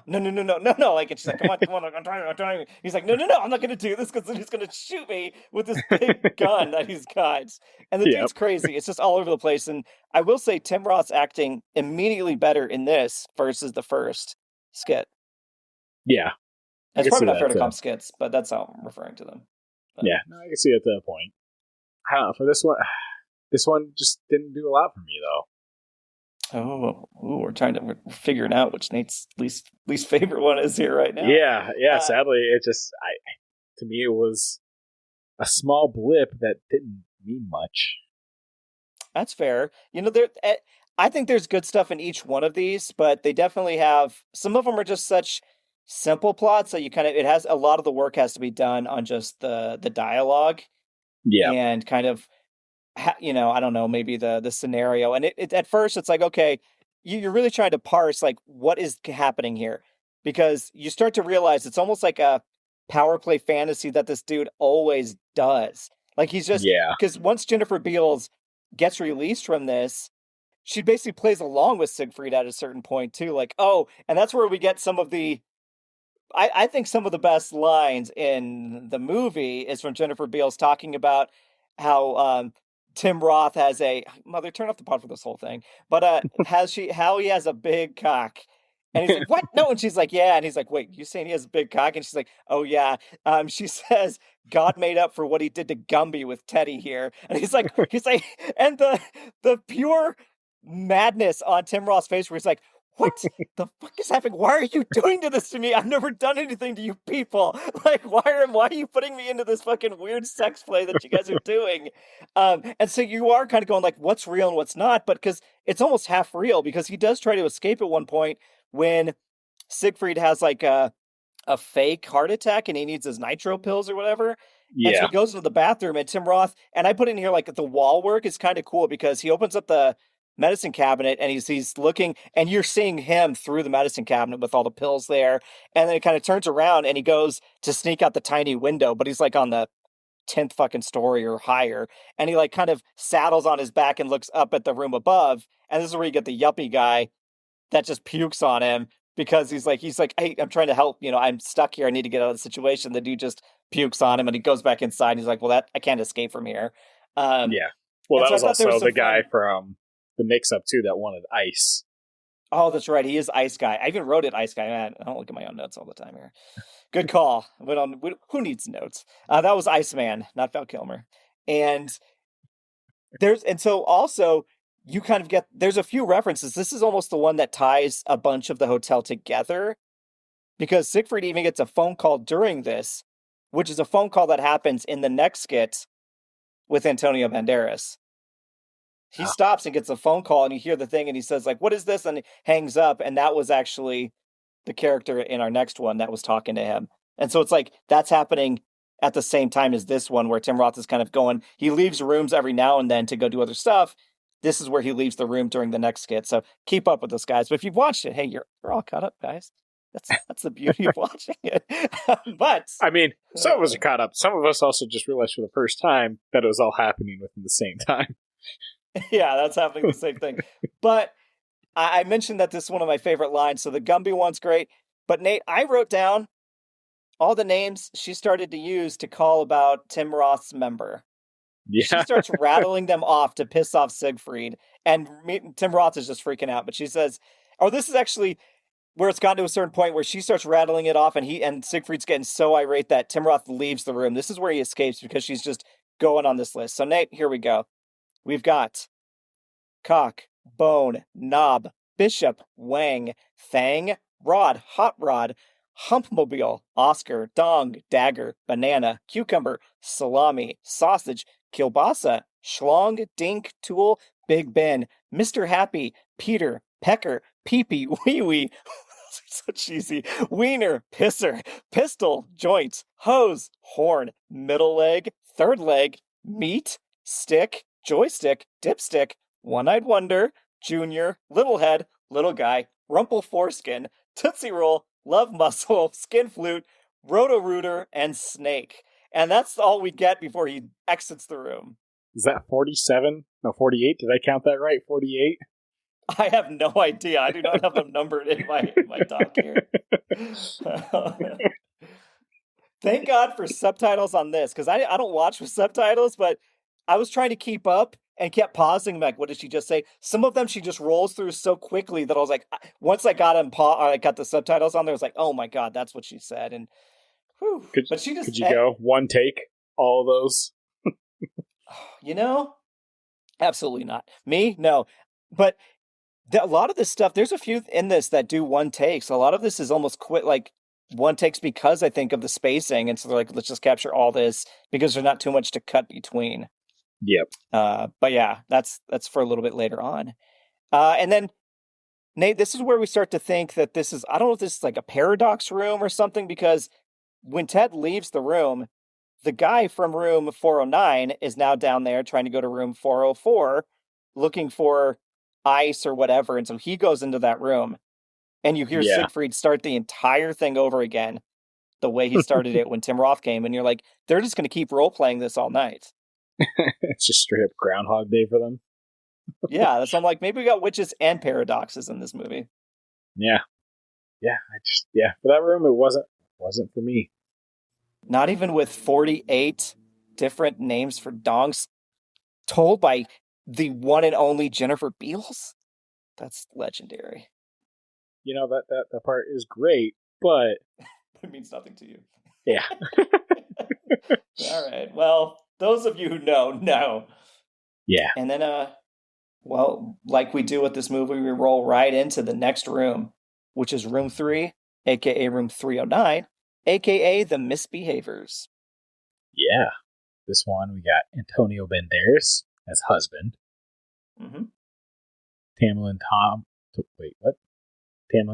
no, no." Like, and she's like, "Come on, untie me." He's like, "No, no, no, I'm not gonna do this because he's gonna shoot me with this big gun that he's got." And the dude's crazy. It's just all over the place. And I will say, Tim Roth's acting immediately better in this versus the first skit. Yeah, it's probably not fair to call them skits, but that's how I'm referring to them. But. Yeah, no, I can see at that point. For this one just didn't do a lot for me though. Oh, we're figuring out which Nate's least favorite one is here right now. Yeah. Sadly, to me, it was a small blip that didn't mean much. That's fair. I think there's good stuff in each one of these, but they definitely have, some of them are just such simple plots that it has a lot of the work has to be done on just the dialogue. Yeah. And kind of, I don't know, maybe the scenario. And it at first it's like, okay, you're really trying to parse like what is happening here, because you start to realize it's almost like a power play fantasy that this dude always does. Like he's just, because once Jennifer Beals gets released from this, she basically plays along with Siegfried at a certain point too. Like, oh, and that's where we get some of the, I think some of the best lines in the movie is from Jennifer Beals talking about how Tim Roth has mother, turn off the pod for this whole thing, but how he has a big cock. And he's like, "What? No." And she's like, "Yeah." And he's like, "Wait, you saying he has a big cock?" And she's like, "Oh yeah." She says, "God made up for what he did to Gumby with Teddy here." And he's like, and the pure madness on Tim Roth's face where he's like, "What the fuck is happening? Why are you doing this to me? I've never done anything to you people. Like, why are you putting me into this fucking weird sex play that you guys are doing?" And so you are kind of going like, what's real and what's not, but because it's almost half real, because he does try to escape at one point when Siegfried has like a fake heart attack and he needs his nitro pills or whatever. Yeah. And so he goes into the bathroom, and Tim Roth, and I put in here like the wall work is kind of cool because he opens up the medicine cabinet and he's looking, and you're seeing him through the medicine cabinet with all the pills there. And then it kind of turns around and he goes to sneak out the tiny window, but he's like on the 10th fucking story or higher. And he like kind of saddles on his back and looks up at the room above. And this is where you get the yuppie guy that just pukes on him because he's like, "Hey, I'm trying to help. I'm stuck here. I need to get out of the situation." The dude just pukes on him and he goes back inside. And he's like, "Well, I can't escape from here." Yeah. Well, that was also the guy from the mix-up too that wanted ice. Oh, that's right. He is Ice Guy. I even wrote it Ice Guy. Man, I don't look at my own notes all the time here. Good call. Who needs notes? That was Iceman, not Val Kilmer. And so also you kind of get, there's a few references. This is almost the one that ties a bunch of the hotel together, because Siegfried even gets a phone call during this, which is a phone call that happens in the next skit with Antonio Banderas. He stops and gets a phone call, and you hear the thing, and he says, like, "What is this?" And he hangs up, and that was actually the character in our next one that was talking to him. And so it's like, that's happening at the same time as this one, where Tim Roth is kind of going, he leaves rooms every now and then to go do other stuff. This is where he leaves the room during the next skit. So keep up with this, guys. But if you've watched it, hey, you're all caught up, guys. That's the beauty of watching it. But I mean, some of us are caught up. Some of us also just realized for the first time that it was all happening within the same time. Yeah, that's happening the same thing. But I mentioned that this is one of my favorite lines. So the Gumby one's great. But Nate, I wrote down all the names she started to use to call about Tim Roth's member. Yeah. She starts rattling them off to piss off Siegfried. And Tim Roth is just freaking out. But she says, this is actually where it's gotten to a certain point where she starts rattling it off, and Siegfried's getting so irate that Tim Roth leaves the room. This is where he escapes because she's just going on this list. So Nate, here we go. We've got cock, bone, knob, bishop, wang, thang, rod, hot rod, humpmobile, Oscar, dong, dagger, banana, cucumber, salami, sausage, kielbasa, schlong, dink, tool, Big Ben, Mr. Happy, Peter, pecker, peepee, wee-wee, so cheesy, wiener, pisser, pistol, joint, hose, horn, middle leg, third leg, meat, stick, joystick, dipstick, one-eyed wonder, junior, little head, little guy, rumple foreskin, tootsie roll, love muscle, skin flute, roto-rooter, and snake. And that's all we get before he exits the room. Is that 47? No, 48. Did I count that right? 48? I have no idea. I do not have them numbered in my doc here. Thank God for subtitles on this, because I don't watch with subtitles, but I was trying to keep up and kept pausing. Like, what did she just say? Some of them she just rolls through so quickly that I was like, once I got I got the subtitles on there, I was like, oh my God, that's what she said. And whew. But she just could you go one take all of those? Absolutely not. Me, no. But a lot of this stuff, there's a few in this that do one takes. A lot of this is almost like one takes because I think of the spacing, and so they're like, let's just capture all this because there's not too much to cut between. Yep. But yeah, that's for a little bit later on. And then Nate, this is where we start to think that this is, I don't know if this is like a paradox room or something, because when Ted leaves the room, the guy from room 409 is now down there trying to go to room 404 looking for ice or whatever. And so he goes into that room and you hear Siegfried start the entire thing over again, the way he started it when Tim Roth came. And you're like, they're just going to keep role playing this all night. It's just straight up Groundhog Day for them. Yeah. So I'm like, maybe we got witches and paradoxes in this movie. Yeah. For that room, it wasn't for me. Not even with 48 different names for dongs told by the one and only Jennifer Beals. That's legendary. That part is great, but it means nothing to you. Yeah. All right. Well, those of you who know. Yeah. And then, like we do with this movie, we roll right into the next room, which is room 3, aka room 309, aka the Misbehaviors. Yeah. This one, we got Antonio Banderas as husband. Mm-hmm. Tamlin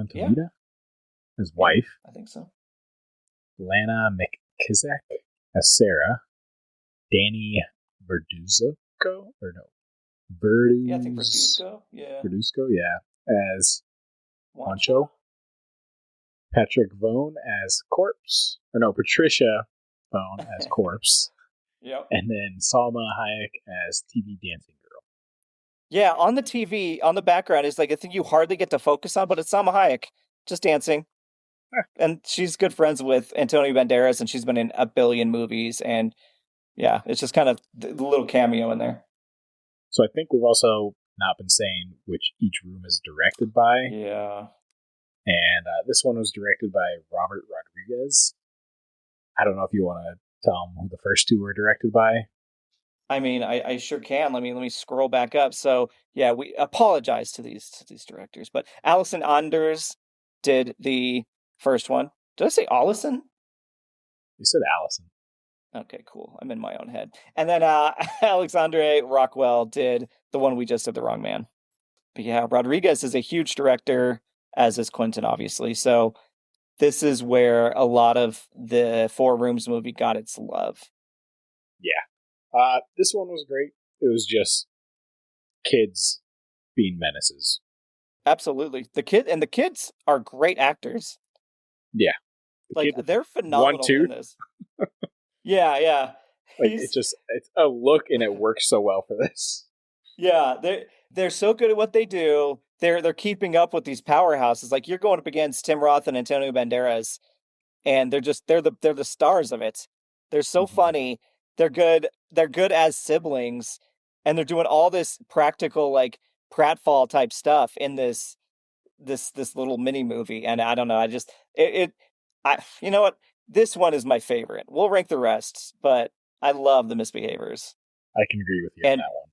Toledo as wife. I think so. Lana McKissick as Sarah. Danny Verduzco? Or no? Yeah, I think Verduzco. Yeah. Verduzco, yeah. As Juancho. Patrick Vaughn as Corpse. Or no, Patricia Vaughn as Corpse. Yep. And then Salma Hayek as TV dancing girl. Yeah, on the TV, on the background is like a thing you hardly get to focus on, but it's Salma Hayek just dancing. And she's good friends with Antonio Banderas, and she's been in a billion movies. And yeah, it's just kind of the little cameo in there. So I think we've also not been saying which each room is directed by. Yeah. And this one was directed by Robert Rodriguez. I don't know if you want to tell them who the first two were directed by. I mean, I sure can. Let me scroll back up. So yeah, we apologize to these directors, but Allison Anders did the first one. Did I say Allison? You said Allison. Okay, cool. I'm in my own head. And then Alexandre Rockwell did the one we just did, The Wrong Man. But yeah, Rodriguez is a huge director, as is Quentin, obviously. So this is where a lot of the Four Rooms movie got its love. Yeah. This one was great. It was just kids being menaces. Absolutely. The kids are great actors. Yeah. They're phenomenal in this. Yeah. It's a look, and it works so well for this. Yeah, they're so good at what they do. They're keeping up with these powerhouses. Like, you're going up against Tim Roth and Antonio Banderas, and they're the stars of it. They're so funny. They're good as siblings, and they're doing all this practical, like, pratfall type stuff in this little mini movie. And I don't know, you know what? This one is my favorite. We'll rank the rest, but I love The Misbehaviors. I can agree with you on that one.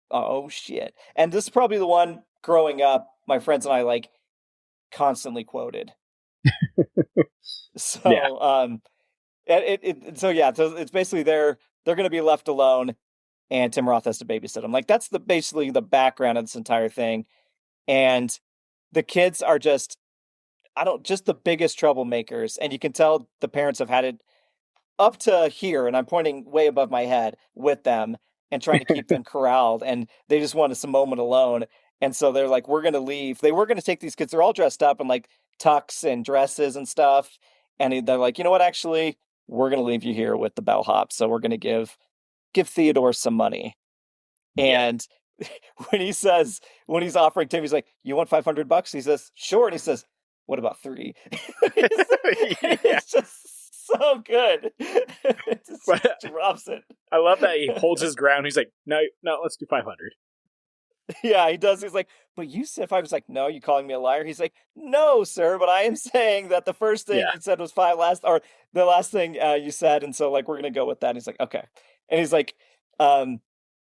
Oh, shit. And this is probably the one growing up, my friends and I, like, constantly quoted. So, yeah. So it's basically they're going to be left alone, and Tim Roth has to babysit them. Like, that's basically the background of this entire thing. And the kids are just the biggest troublemakers. And you can tell the parents have had it up to here, and I'm pointing way above my head with them and trying to keep them corralled, and they just wanted some moment alone. And so they're like, we're going to leave. They were going to take these kids. They're all dressed up in like tux and dresses and stuff. And they're like, you know what, actually, we're going to leave you here with the bellhop. So we're going to give Theodore some money. And when he's offering Tim, he's like, "You want $500?" He says, "Sure." And he says, "What about 3?" It's just so good. It just drops it. I love that he holds his ground. He's like, no, let's do 500. Yeah, he does. He's like, "But you said 5." He's like, "No, you calling me a liar?" He's like, "No, sir, but I am saying that the first thing you said was 5 or the last thing you said, and so like we're gonna go with that." And he's like, "Okay," and he's like,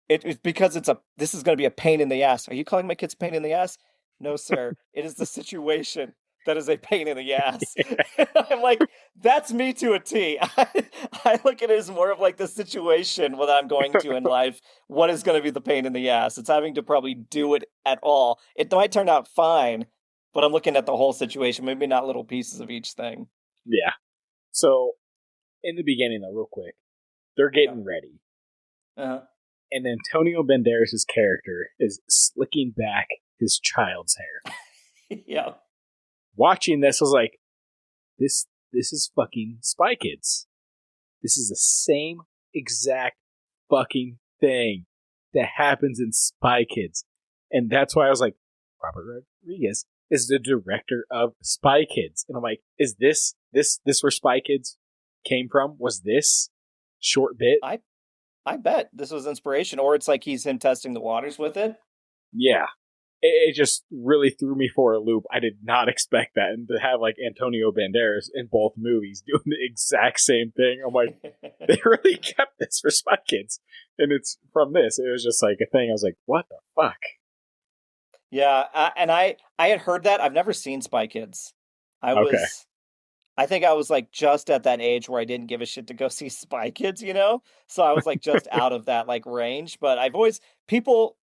it's because this is gonna be a pain in the ass. Are you calling my kids a pain in the ass?" "No, sir. It is the situation that is a pain in the ass." I'm like, that's me to a T. I look at it as more of like the situation that I'm going to in life. What is going to be the pain in the ass? It's having to probably do it at all. It might turn out fine, but I'm looking at the whole situation, maybe not little pieces of each thing. Yeah. So, in the beginning, though, real quick, they're getting ready. Uh-huh. And Antonio Banderas' character is slicking back his child's hair. Yeah. Watching this, I was like, this is fucking Spy Kids. This is the same exact fucking thing that happens in Spy Kids. And that's why I was like, Robert Rodriguez is the director of Spy Kids. And I'm like, is this where Spy Kids came from? Was this short bit? I bet this was inspiration, or it's like he's him testing the waters with it. Yeah. It just really threw me for a loop. I did not expect that. And to have like Antonio Banderas in both movies doing the exact same thing. I'm like, they really kept this for Spy Kids. And it's from this. It was just like a thing. I was like, what the fuck? Yeah. And I had heard that. I've never seen Spy Kids. I think I was like just at that age where I didn't give a shit to go see Spy Kids, you know? So I was like just out of that like range. But people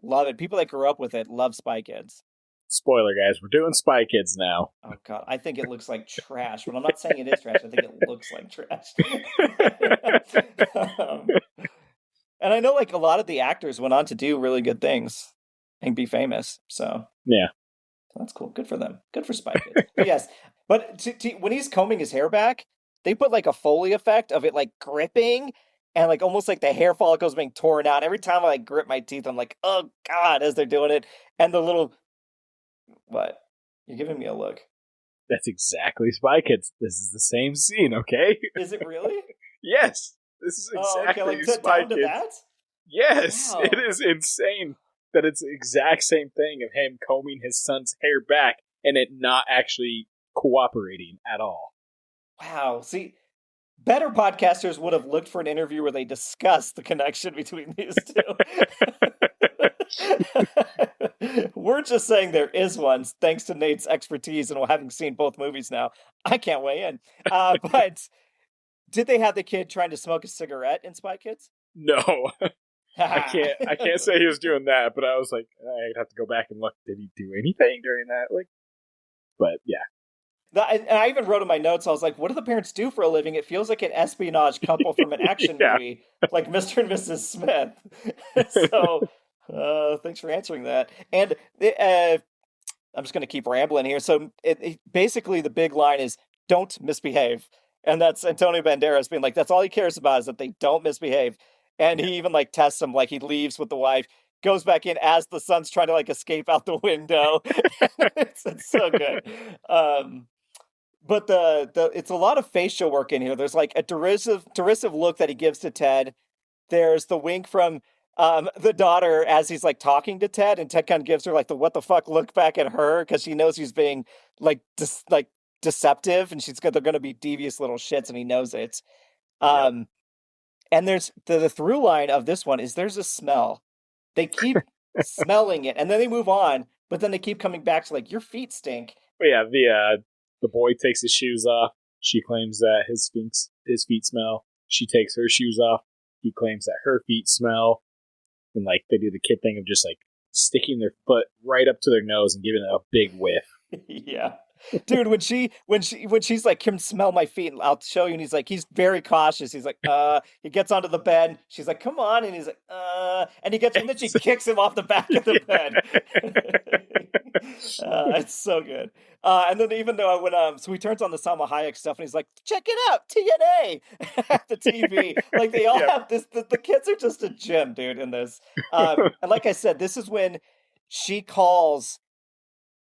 love it. People that grew up with it love Spy Kids. Spoiler, guys. We're doing Spy Kids now. Oh, God. I think it looks like trash. But I'm not saying it is trash. I think it looks like trash. And I know like a lot of the actors went on to do really good things and be famous. So yeah. That's cool. Good for them. Good for Spy Kids. But yes. But when he's combing his hair back, they put like a Foley effect of it like gripping and like almost like the hair follicles being torn out. Every time I like grip my teeth, I'm like, oh God, as they're doing it. And the little, what? You're giving me a look. That's exactly Spy Kids. This is the same scene, okay? Is it really? Yes. This is exactly like Spy down Kids. To that? Yes. Wow. It is insane that it's the exact same thing of him combing his son's hair back and it not actually cooperating at all. Wow. See, better podcasters would have looked for an interview where they discuss the connection between these two. We're just saying there is one, thanks to Nate's expertise and having seen both movies now. I can't weigh in. But did they have the kid trying to smoke a cigarette in Spy Kids? No. I can't say he was doing that, but I was like, I'd have to go back and look. Did he do anything during that? Like, but yeah. And I even wrote in my notes, I was like, what do the parents do for a living? It feels like an espionage couple from an action movie, like Mr. and Mrs. Smith. So, thanks for answering that. And I'm just going to keep rambling here. So, basically, the big line is, don't misbehave. And that's Antonio Banderas being like, that's all he cares about is that they don't misbehave. And he even, like, tests him, like, he leaves with the wife, goes back in as the son's trying to, like, escape out the window. it's so good. But it's a lot of facial work in here. There's like a derisive look that he gives to Ted. There's the wink from the daughter as he's like talking to Ted, and Ted kind of gives her like the what the fuck look back at her because she knows he's being like deceptive, and they're going to be devious little shits, and he knows it. And there's the through line of this one is there's a smell. They keep smelling it, and then they move on, but then they keep coming back to like your feet stink. But yeah, the boy takes his shoes off. She claims that his feet smell. She takes her shoes off. He claims that her feet smell. And like they do the kid thing of just like sticking their foot right up to their nose and giving it a big whiff. Yeah. Dude, when she's like, "Come smell my feet, and I'll show you," and he's very cautious. He's like, he gets onto the bed. She's like, "Come on," and he's like, and he gets, and then she kicks him off the back of the bed. It's so good. And then even though when so he turns on the Salma Hayek stuff and he's like, check it out, TNA at the TV. Like they all have this. The kids are just a gem, dude, in this. And like I said, this is when she calls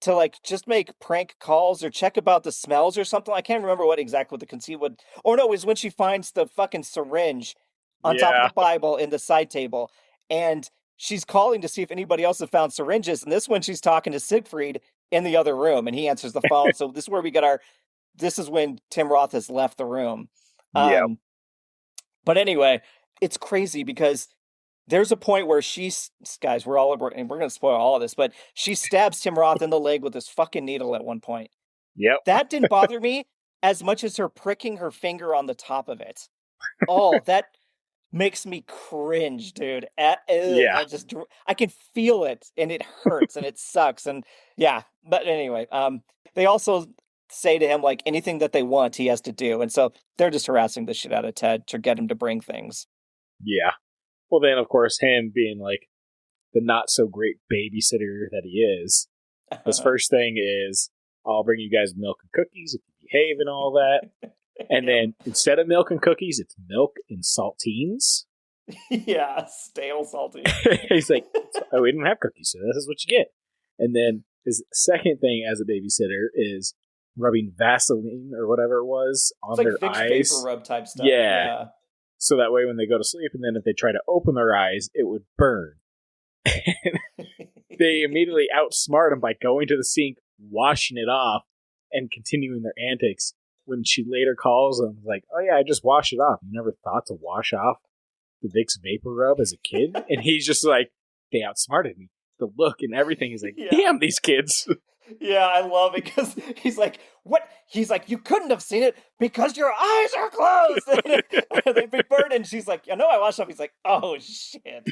to like just make prank calls or check about the smells or something. I can't remember what the conceit would. Or no, it was when she finds the fucking syringe on top of the Bible in the side table, and she's calling to see if anybody else has found syringes. And this one, she's talking to Siegfried in the other room, and he answers the phone. So this is where we get this is when Tim Roth has left the room. But anyway, it's crazy because there's a point where guys, we're going to spoil all of this, but she stabs Tim Roth in the leg with this fucking needle at one point. Yep. That didn't bother me as much as her pricking her finger on the top of it. Oh, that makes me cringe, dude. I can feel it, and it hurts, and it sucks, and but anyway, they also say to him, like, anything that they want, he has to do, and so they're just harassing the shit out of Ted to get him to bring things. Yeah. Well, then, of course, him being, like, the not-so-great babysitter that he is, his first thing is, I'll bring you guys milk and cookies if you behave and all that. And then instead of milk and cookies, it's milk and saltines. Yeah, stale saltines. He's like, oh, we didn't have cookies, so this is what you get. And then his second thing as a babysitter is rubbing Vaseline or whatever it was on their eyes. Vapor rub type stuff. Yeah. So that way when they go to sleep and then if they try to open their eyes, it would burn. They immediately outsmart him by going to the sink, washing it off, and continuing their antics. When she later calls him, like, oh yeah, I just washed it off. You never thought to wash off the Vicks Vapor Rub as a kid? And he's just like, they outsmarted me. The look and everything. He's like, damn, these kids. Yeah, I love it because he's like, what? He's like, you couldn't have seen it because your eyes are closed. They'd be burned. And she's like, I know I washed off. He's like, oh shit.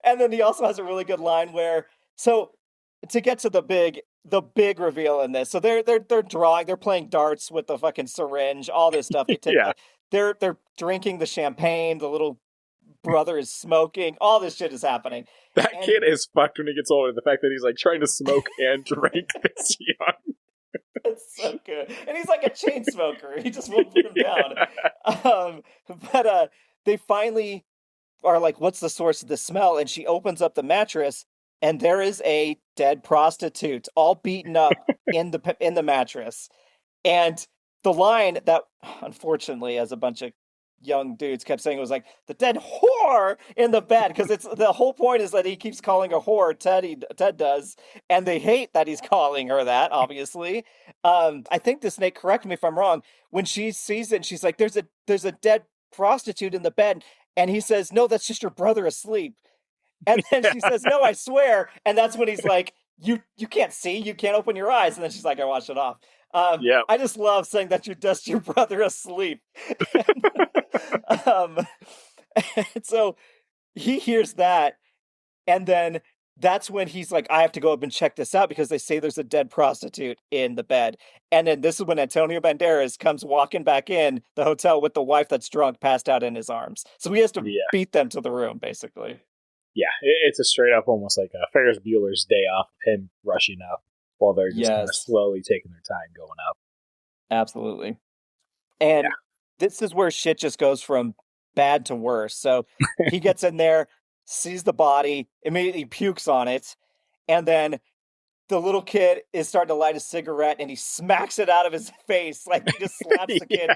And then he also has a really good line where, so to get to the big reveal in this. So they're playing darts with the fucking syringe, all this stuff. They take they're drinking the champagne, the little brother is smoking, all this shit is happening. That kid is fucked when he gets older. The fact that he's like trying to smoke and drink this young. It's so good. And he's like a chain smoker. He just won't put him down. But they finally are like, what's the source of the smell? And she opens up the mattress, and there is a dead prostitute, all beaten up in the mattress. And the line that, unfortunately, as a bunch of young dudes kept saying, it was like, the dead whore in the bed, because it's the whole point is that he keeps calling her whore, Ted does, and they hate that he's calling her that, obviously. I think the snake, correct me if I'm wrong, when she sees it, she's like, there's a dead prostitute in the bed, and he says, no, that's just your brother asleep. And then she says, no, I swear. And that's when he's like, you can't see, you can't open your eyes. And then she's like, I washed it off. I just love saying that you're just your brother asleep. And so he hears that. And then that's when he's like, I have to go up and check this out because they say there's a dead prostitute in the bed. And then this is when Antonio Banderas comes walking back in the hotel with the wife that's drunk, passed out in his arms. So he has to beat them to the room, basically. Yeah, it's a straight up almost like a Ferris Bueller's Day Off, him rushing up while they're just kind of slowly taking their time going up. Absolutely. And this is where shit just goes from bad to worse. So he gets in there, sees the body, immediately pukes on it, and then the little kid is starting to light a cigarette, and he smacks it out of his face. Like, he just slaps the kid,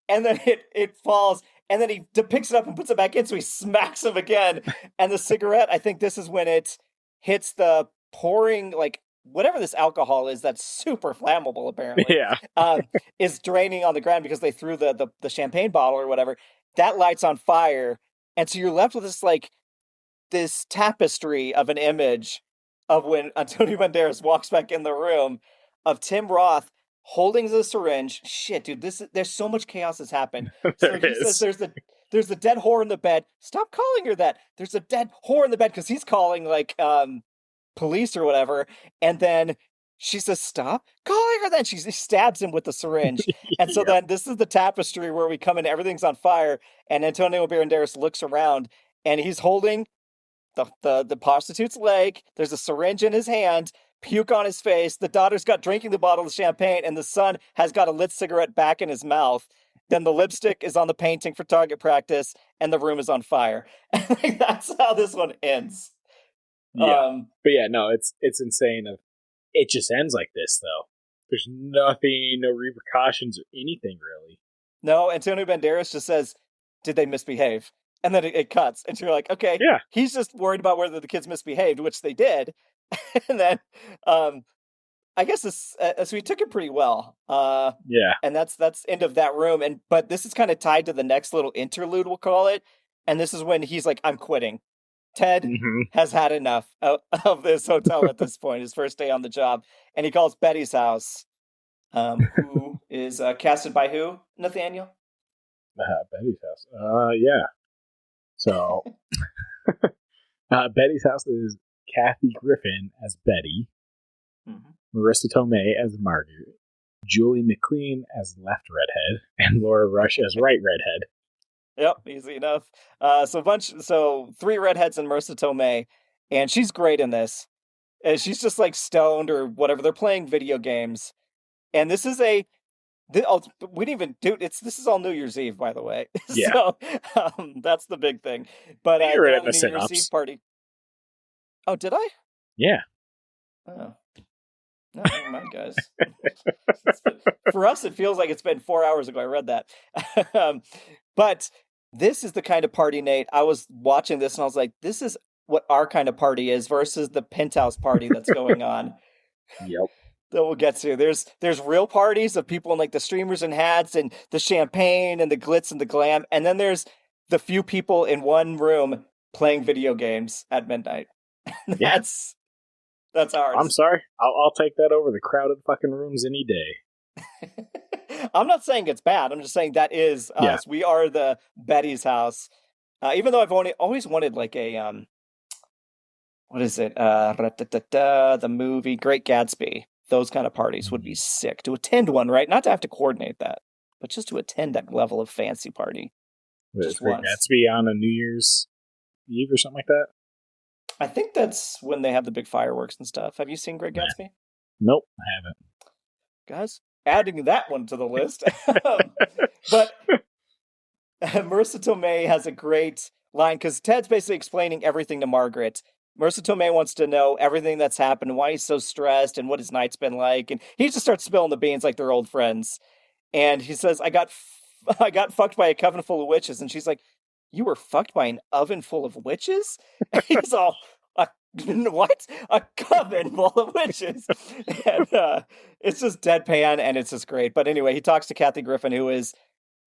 and then it falls. And then he picks it up and puts it back in, so he smacks him again. And the cigarette, I think this is when it hits the pouring, like, whatever this alcohol is that's super flammable, apparently, is draining on the ground because they threw the champagne bottle or whatever. That lights on fire. And so you're left with this tapestry of an image of when Antonio Banderas walks back in the room of Tim Roth holding the syringe. Shit, dude, there's so much chaos has happened. So he says there's a dead whore in the bed. Stop calling her that. There's a dead whore in the bed because he's calling like police or whatever. And then she says, stop calling her that. She stabs him with the syringe. And so then this is the tapestry where we come in, everything's on fire, and Antonio Banderas looks around and he's holding the prostitute's leg. There's a syringe in his hand, puke on his face. The daughter's got drinking the bottle of champagne, and the son has got a lit cigarette back in his mouth. Then the lipstick is on the painting for target practice, and the room is on fire. And that's how this one ends. Yeah, but yeah, no, it's insane. It just ends like this, though. There's nothing, no repercussions or anything, really. No, Antonio Banderas just says, "Did they misbehave?" And then it cuts, and you're like, "Okay, yeah." He's just worried about whether the kids misbehaved, which they did." And then, I guess this, so he took it pretty well. Yeah, and that's end of that room. But this is kind of tied to the next little interlude, we'll call it. And this is when he's like, "I'm quitting." Ted has had enough of this hotel at this point, his first day on the job. And he calls Betty's house, who is casted by who, Nathaniel? Betty's house. Yeah. So, Betty's house is Kathy Griffin as Betty, Marissa Tomei as Margaret, Julie McLean as left redhead, and Laura Rush as right redhead. Yep, easy enough. So 3 redheads and Marissa Tomei, and she's great in this. And she's just like stoned or whatever. They're playing video games, and this is we didn't even do it. This is all New Year's Eve, by the way. Yeah. So that's the big thing. But you read it in the New Year's Eve party. Oh, did I? Yeah. Oh. No, never mind, guys. For us, it feels like it's been 4 hours ago I read that. But this is the kind of party, Nate. I was watching this and I was like, this is what our kind of party is versus the penthouse party that's going on. Yep. That we'll get to. There's real parties of people in like the streamers and hats and the champagne and the glitz and the glam. And then there's the few people in one room playing video games at midnight. That's ours. I'm sorry. I'll take that over the crowded fucking rooms any day. I'm not saying it's bad. I'm just saying that is us. Yeah. We are the Betty's house. Even though I've always wanted like a what is it? The movie Great Gatsby. Those kind of parties would be sick to attend one, right? Not to have to coordinate that, but just to attend that level of fancy party. Just Great Gatsby on a New Year's Eve or something like that. I think that's when they have the big fireworks and stuff. Have you seen Great Gatsby? Nope, I haven't. Guys, adding that one to the list. But Marissa Tomei has a great line because Ted's basically explaining everything to Margaret. Marissa Tomei wants to know everything that's happened, why he's so stressed, and what his night's been like. And he just starts spilling the beans like they're old friends. And he says, I got fucked by a coven full of witches. And she's like, you were fucked by an oven full of witches? And he's all, what? A coven full of witches? And it's just deadpan, and it's just great. But anyway, he talks to Kathy Griffin, who is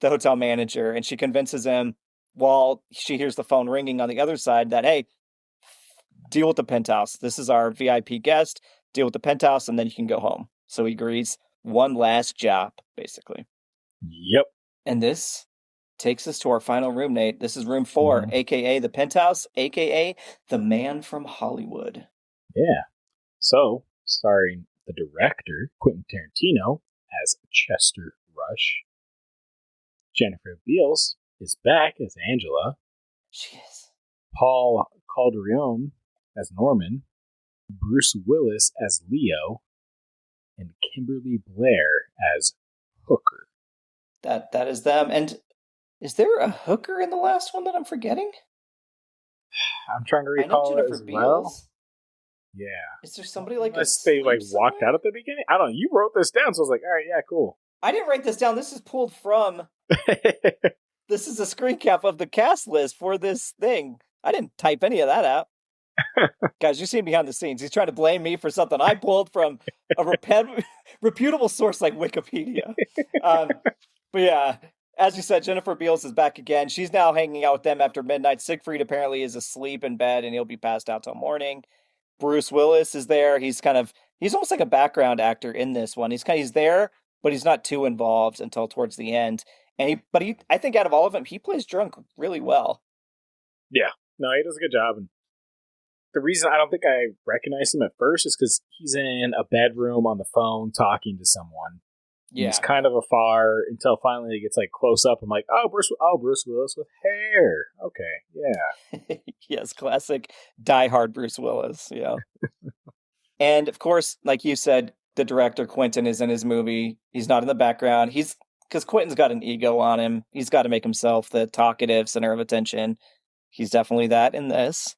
the hotel manager, and she convinces him while she hears the phone ringing on the other side that, hey, deal with the penthouse. This is our VIP guest. Deal with the penthouse, and then you can go home. So he agrees. One last job, basically. Yep. And this takes us to our final room, Nate. This is room 4, a.k.a. the penthouse, a.k.a. the man from Hollywood. Yeah. So, starring the director, Quentin Tarantino, as Chester Rush. Jennifer Beals is back as Angela. She is. Paul Calderone as Norman, Bruce Willis as Leo, and Kimberly Blair as Hooker. That is them. And is there a hooker in the last one that I'm forgetting? I'm trying to recall it as well. Yeah. Is there somebody like unless they like walked out at the beginning? I don't know. You wrote this down, so I was like, all right, yeah, cool. I didn't write this down. This is pulled from. This is a screen cap of the cast list for this thing. I didn't type any of that out. Guys, you see behind the scenes. He's trying to blame me for something I pulled from a reputable source like Wikipedia. But yeah, as you said, Jennifer Beals is back again. She's now hanging out with them after midnight. Siegfried apparently is asleep in bed and he'll be passed out till morning. Bruce Willis is there. He's almost like a background actor in this one. He's there, but he's not too involved until towards the end. And I think out of all of them, he plays drunk really well. Yeah, no, he does a good job. And the reason I don't think I recognized him at first is because he's in a bedroom on the phone talking to someone. Yeah. He's kind of afar until finally he gets like close up. I'm like, Bruce Willis with hair. Okay, yeah. Yes, classic diehard Bruce Willis. Yeah. And of course, like you said, the director, Quentin, is in his movie. He's not in the background. Because Quentin's got an ego on him. He's got to make himself the talkative center of attention. He's definitely that in this.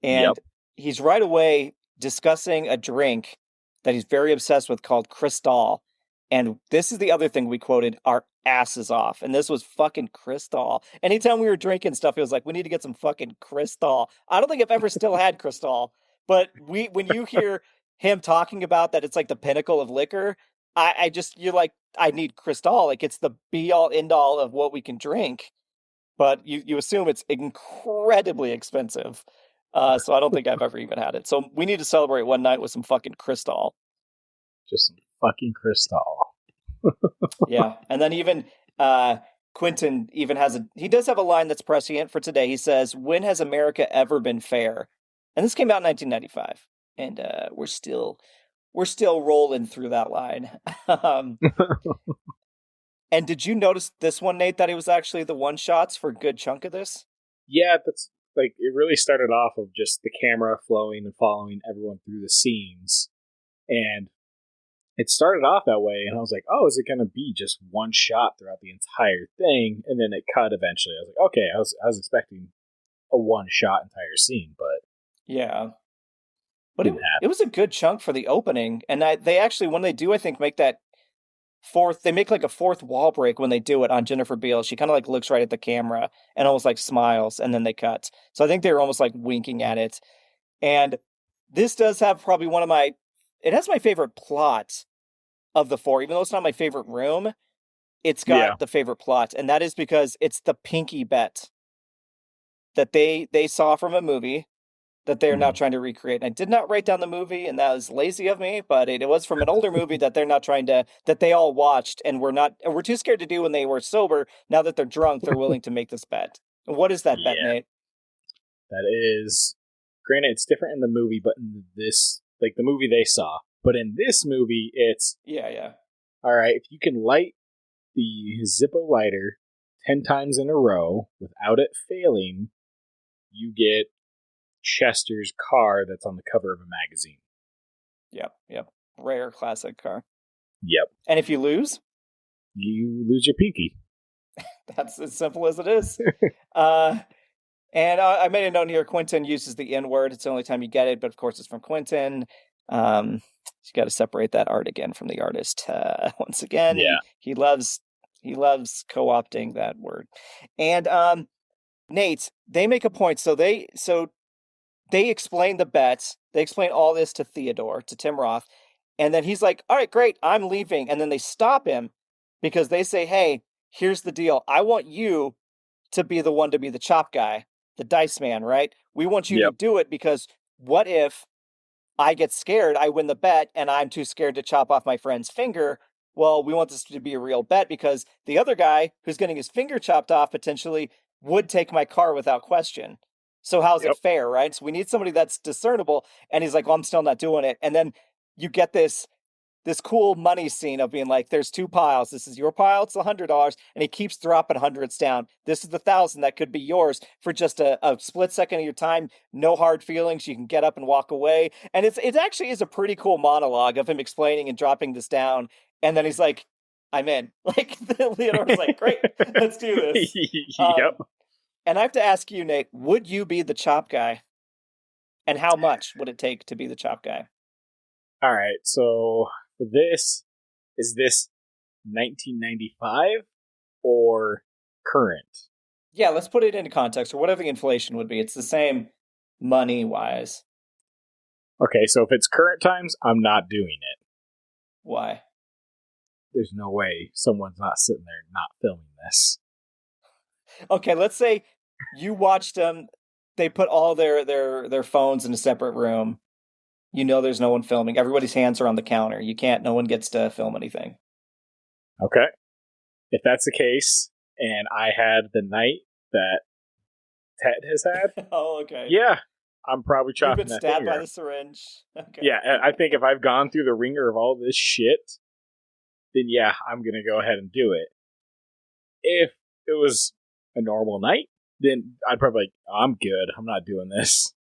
And he's right away discussing a drink that he's very obsessed with called Cristal. And this is the other thing we quoted our asses off. And this was fucking Cristal. Anytime we were drinking stuff, it was like, we need to get some fucking Cristal. I don't think I've ever still had Cristal. But when you hear him talking about that, it's like the pinnacle of liquor. You're like, I need Cristal. Like, it's the be all end all of what we can drink. But you assume it's incredibly expensive. So I don't think I've ever even had it. So we need to celebrate one night with some fucking Cristal. Just some fucking Cristal. Yeah. And then even Quentin even he does have a line that's prescient for today. He says, "When has America ever been fair?" And this came out in 1995. And we're still rolling through that line. And did you notice this one, Nate, that it was actually the one shots for a good chunk of this? Yeah, that's like, it really started off of just the camera flowing and following everyone through the scenes. And it started off that way, and I was like, oh, is it going to be just one shot throughout the entire thing? And then it cut eventually. I was like, okay, I was expecting a one shot entire scene, but yeah. But it was a good chunk for the opening. And they actually, when they do, I think, make that they make like a fourth wall break when they do it on Jennifer Beals. She kind of like looks right at the camera and almost like smiles, and then they cut. So I think they were almost like winking at it. And this does have probably it has my favorite plot of the four, even though it's not my favorite room. It's got the favorite plot, and that is because it's the pinky bet that they saw from a movie that they're now trying to recreate. And I did not write down the movie, and that was lazy of me, but it was from an older movie that they're not that they all watched, and we're too scared to do when they were sober. Now that they're drunk, they're willing to make this bet. And what is that bet, Nate? That is, granted, it's different in the movie, but in this, like the movie they saw, but in this movie, it's, all right, if you can light the Zippo lighter 10 times in a row without it failing, you get Chester's car that's on the cover of a magazine. Yep. Rare classic car. Yep. And if you lose your pinky. That's as simple as it is. And I made a note here. Quentin uses the N-word. It's the only time you get it, but of course it's from Quentin. You got to separate that art again from the artist. Once again, he loves co-opting that word. And Nate, they make a point. So they explain the bets. They explain all this to Tim Roth. And then he's like, all right, great, I'm leaving. And then they stop him because they say, hey, here's the deal. I want you to be the one to be the chop guy, the dice man, right? We want you to do it because what if I get scared, I win the bet, and I'm too scared to chop off my friend's finger? Well, we want this to be a real bet because the other guy who's getting his finger chopped off potentially would take my car without question. So how's it fair, right? So we need somebody that's discernible. And he's like, well, I'm still not doing it. And then you get this cool money scene of being like, there's two piles. This is your pile. It's $100. And he keeps dropping hundreds down. This is the 1,000 that could be yours for just a split second of your time. No hard feelings. You can get up and walk away. And it actually is a pretty cool monologue of him explaining and dropping this down. And then he's like, I'm in. Like, Leonore's like, great, let's do this. And I have to ask you, Nate, would you be the chop guy? And how much would it take to be the chop guy? All right, so for this, is this 1995 or current? Yeah, let's put it into context, or whatever the inflation would be. It's the same money-wise. Okay, so if it's current times, I'm not doing it. Why? There's no way someone's not sitting there not filming this. Okay, let's say you watched them. They put all their phones in a separate room. You know there's no one filming. Everybody's hands are on the counter. No one gets to film anything. Okay. If that's the case, and I had the night that Ted has had. Oh, okay. Yeah, I'm probably chopping that finger. You've been stabbed by the syringe. Okay. Yeah, I think if I've gone through the ringer of all this shit, then yeah, I'm going to go ahead and do it. If it was a normal night, then I'd probably like, oh, I'm good. I'm not doing this.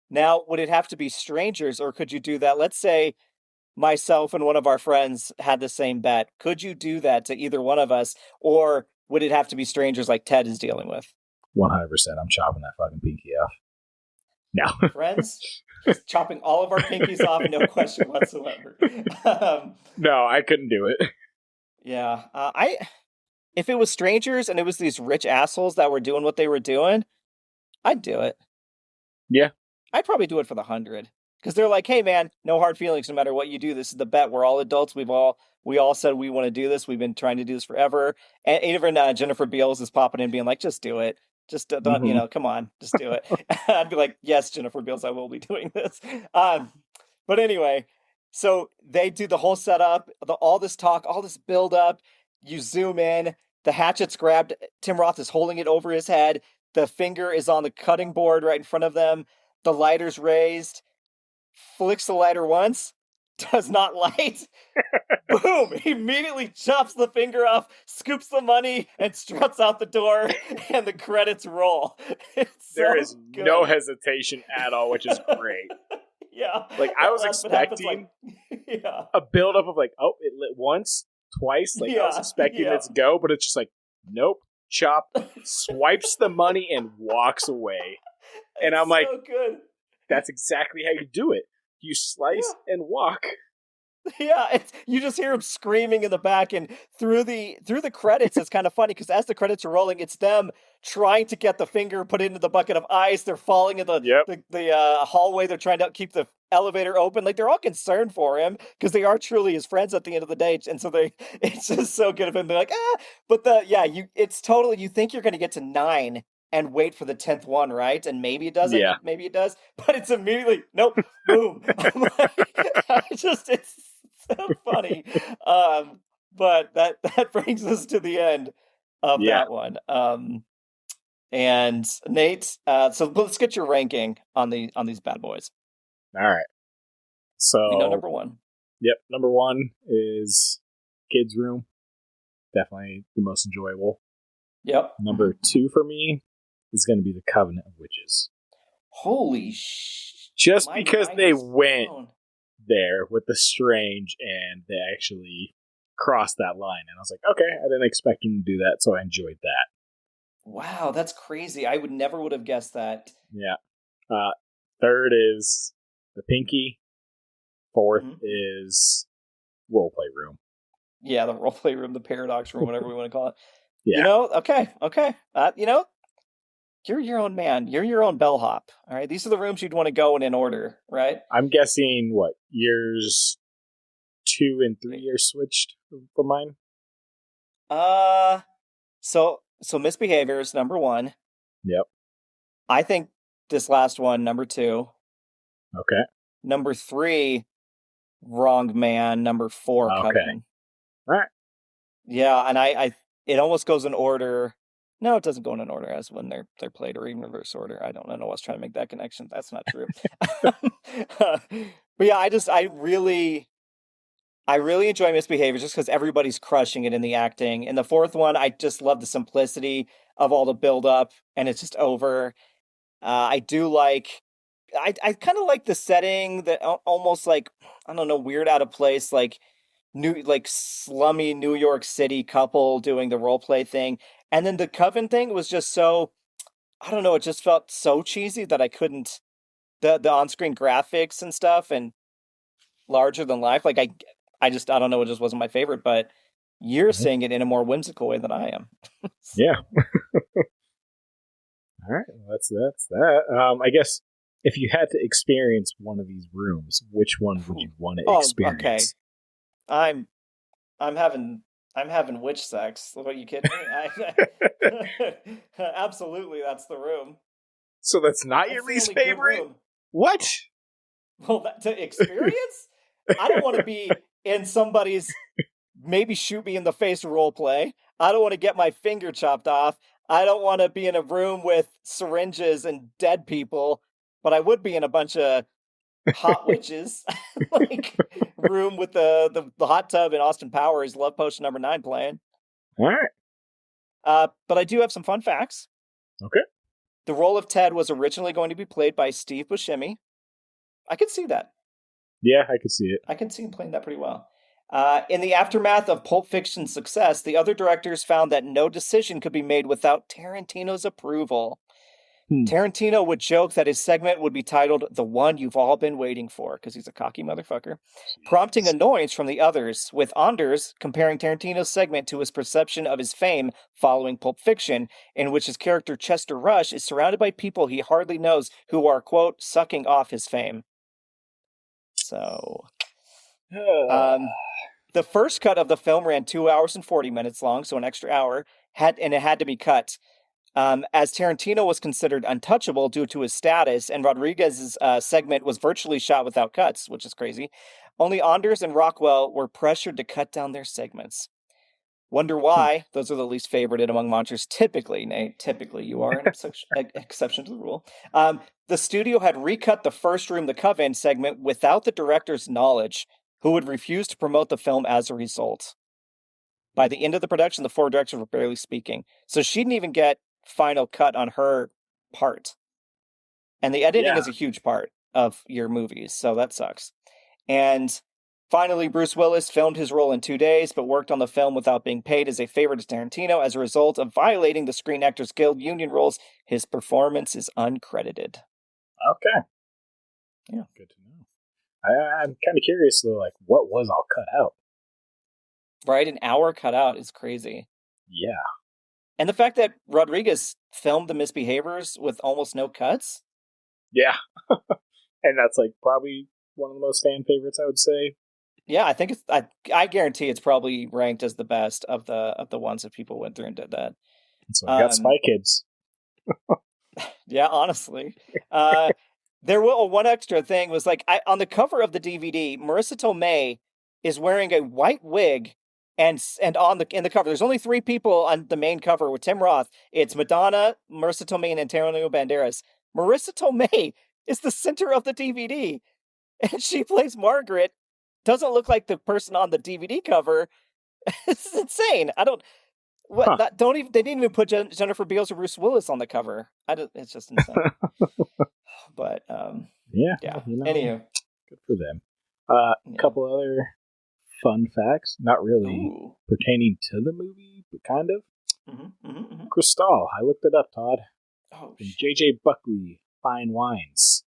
Now, would it have to be strangers, or could you do that? Let's say myself and one of our friends had the same bet. Could you do that to either one of us, or would it have to be strangers like Ted is dealing with? 100%. I'm chopping that fucking pinky off. No. Friends, just chopping all of our pinkies off, no question whatsoever. No, I couldn't do it. Yeah. If it was strangers and it was these rich assholes that were doing what they were doing, I'd do it. Yeah. I'd probably do it for the 100. Because they're like, hey, man, no hard feelings no matter what you do. This is the bet. We're all adults. We all said we want to do this. We've been trying to do this forever. And even Jennifer Beals is popping in being like, just do it. Just don't, come on, just do it. I'd be like, yes, Jennifer Beals, I will be doing this. But anyway, so they do the whole setup, all this talk, all this build up. You zoom in, the hatchet's grabbed. Tim Roth is holding it over his head. The finger is on the cutting board right in front of them. The lighter's raised. Flicks the lighter once, does not light. Boom! He immediately chops the finger off, scoops the money, and struts out the door, and the credits roll. There is no hesitation at all, which is great. Yeah. Like, I was expecting a buildup of like, oh, it lit once, twice. Like, I was expecting it to go, but it's just like, nope, chop, swipes the money, and walks away. And I'm like, so good. That's exactly how you do it. You slice and walk. Yeah, you just hear him screaming in the back, and through the credits, it's kind of funny because as the credits are rolling, it's them trying to get the finger put into the bucket of ice. They're falling in the hallway. They're trying to keep the elevator open. Like, they're all concerned for him because they are truly his friends at the end of the day, and so it's just so good of him. They're like, but it's totally. You think you're going to get to 9. And wait for the 10th one, right? And maybe it doesn't. Yeah. Maybe it does. But it's immediately nope. Boom. I'm like, it's so funny. But that brings us to the end of that one. And Nate, so let's get your ranking on these bad boys. All right. So we know number 1. Yep, number 1 is Kids Room. Definitely the most enjoyable. Yep. Number 2 for me is going to be The Covenant of Witches. Holy shit. Just because they went there with the strange and they actually crossed that line. And I was like, okay, I didn't expect them to do that, so I enjoyed that. Wow, that's crazy. I never would have guessed that. Yeah. 3rd is The Pinky. 4th is Roleplay Room. Yeah, the Roleplay Room, the Paradox Room, whatever we want to call it. Yeah. Okay. You're your own man. You're your own bellhop. All right. These are the rooms you'd want to go in order, right? I'm guessing years 2 and 3 are switched for mine. So Misbehavior is number 1. Yep. I think this last one, number 2. Okay. Number 3, Wrong Man. Number 4, Covenant. All right. Yeah, and it almost goes in order. No, it doesn't go in an order as when they're played, or even reverse order. I don't know. I was trying to make that connection. That's not true. But yeah, I really enjoy Misbehavior just because everybody's crushing it in the acting. In the 4th one, I just love the simplicity of all the build up, and it's just over. I do like. I kind of like the setting that almost like, I don't know, weird, out of place, like slummy New York City couple doing the role play thing. And then the Coven thing was just so, I don't know, it just felt so cheesy that I couldn't, the on-screen graphics and stuff and larger than life. Like I don't know, it just wasn't my favorite, but you're seeing it in a more whimsical way than I am. Yeah. All right. Well, that's that. I guess if you had to experience one of these rooms, which one would you want to experience? Okay. I'm having witch sex. Are you kidding me? Absolutely, that's the room. So that's not your least favorite? What? Well, to experience? I don't want to be in somebody's maybe shoot me in the face role play. I don't want to get my finger chopped off. I don't want to be in a room with syringes and dead people, but I would be in a bunch of hot witches, like room with the hot tub and Austin Powers Love Potion number 9 playing. All right. But I do have some fun facts. Okay. The role of Ted was originally going to be played by Steve Buscemi. I could see that. Yeah, I could see it. I can see him playing that pretty well. In the aftermath of Pulp Fiction's success, the other directors found that no decision could be made without Tarantino's approval. Tarantino would joke that his segment would be titled "The One You've All Been Waiting For," because he's a cocky motherfucker, prompting annoyance from the others, with Anders comparing Tarantino's segment to his perception of his fame following Pulp Fiction, in which his character Chester Rush is surrounded by people he hardly knows who are, quote, sucking off his fame. So... the first cut of the film ran 2 hours and 40 minutes long, so an extra hour, and it had to be cut. As Tarantino was considered untouchable due to his status, and Rodriguez's segment was virtually shot without cuts, which is crazy. Only Anders and Rockwell were pressured to cut down their segments. Wonder why? Those are the least favorited among monsters. Typically, Nate, you are an exception to the rule. The studio had recut the first Room the Coven segment without the director's knowledge, who would refuse to promote the film as a result. By the end of the production, the 4 directors were barely speaking. So she didn't even get final cut on her part. And the editing is a huge part of your movies, so that sucks. And finally, Bruce Willis filmed his role in 2 days, but worked on the film without being paid as a favor to Tarantino. As a result of violating the Screen Actors Guild union rules, his performance is uncredited. Okay. Yeah. Good to know. I'm kind of curious, though, like, what was all cut out? Right? An hour cut out is crazy. Yeah. And the fact that Rodriguez filmed The Misbehaviors with almost no cuts? Yeah. And that's, like, probably one of the most fan favorites, I would say. Yeah, I think it's... I guarantee it's probably ranked as the best of the ones that people went through and did that. So I got Spy Kids. Yeah, honestly. There was one extra thing was, like, on the cover of the DVD, Marissa Tomei is wearing a white wig, and in the cover, there's only 3 people on the main cover with Tim Roth. It's Madonna, Marissa Tomei, and Antonio Banderas. Marissa Tomei is the center of the DVD, and she plays Margaret. Doesn't look like the person on the DVD cover. It's insane. They didn't even put Jennifer Beals or Bruce Willis on the cover. It's just insane. But yeah. You know, anywho, good for them. A couple other fun facts, not really pertaining to the movie, but kind of. Cristal, I looked it up, Todd. Oh, J.J. Buckley Fine Wines.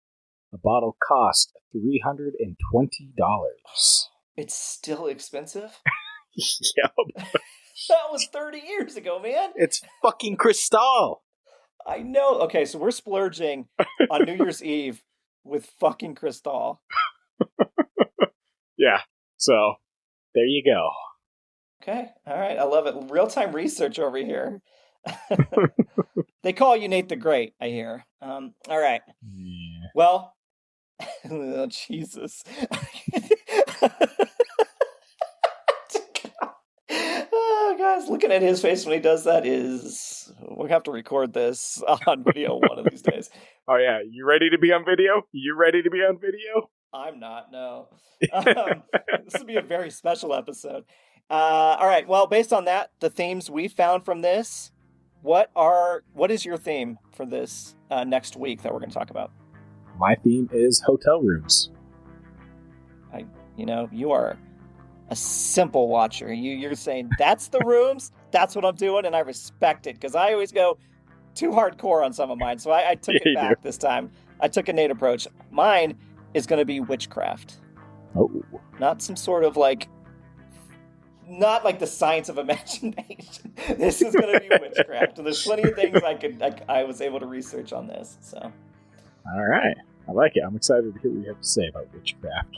A bottle cost $320. It's still expensive? Yep. That was 30 years ago, man. It's fucking Cristal. I know. Okay, so we're splurging on New Year's Eve with fucking Cristal. Yeah. So, there you go. Okay. All right. I love it. Real-time research over here. They call you Nate the Great, I hear. All right. Yeah. Well, oh, Jesus. Oh, guys, looking at his face when he does that is... We'll have to record this on video one of these days. Oh, yeah. You ready to be on video? You ready to be on video? I'm not, no. This would be a very special episode. All right, well, based on that, the themes we found from this, what is your theme for this next week that we're going to talk about? My theme is hotel rooms. You are a simple watcher. You're saying, that's the rooms, that's what I'm doing, and I respect it, because I always go too hardcore on some of mine, so I took it back this time. I took a Nate approach. Mine is going to be witchcraft. Oh. Not some sort of, not like the science of imagination. This is going to be witchcraft. And there's plenty of things I was able to research on this, so. All right. I like it. I'm excited to hear what you have to say about witchcraft.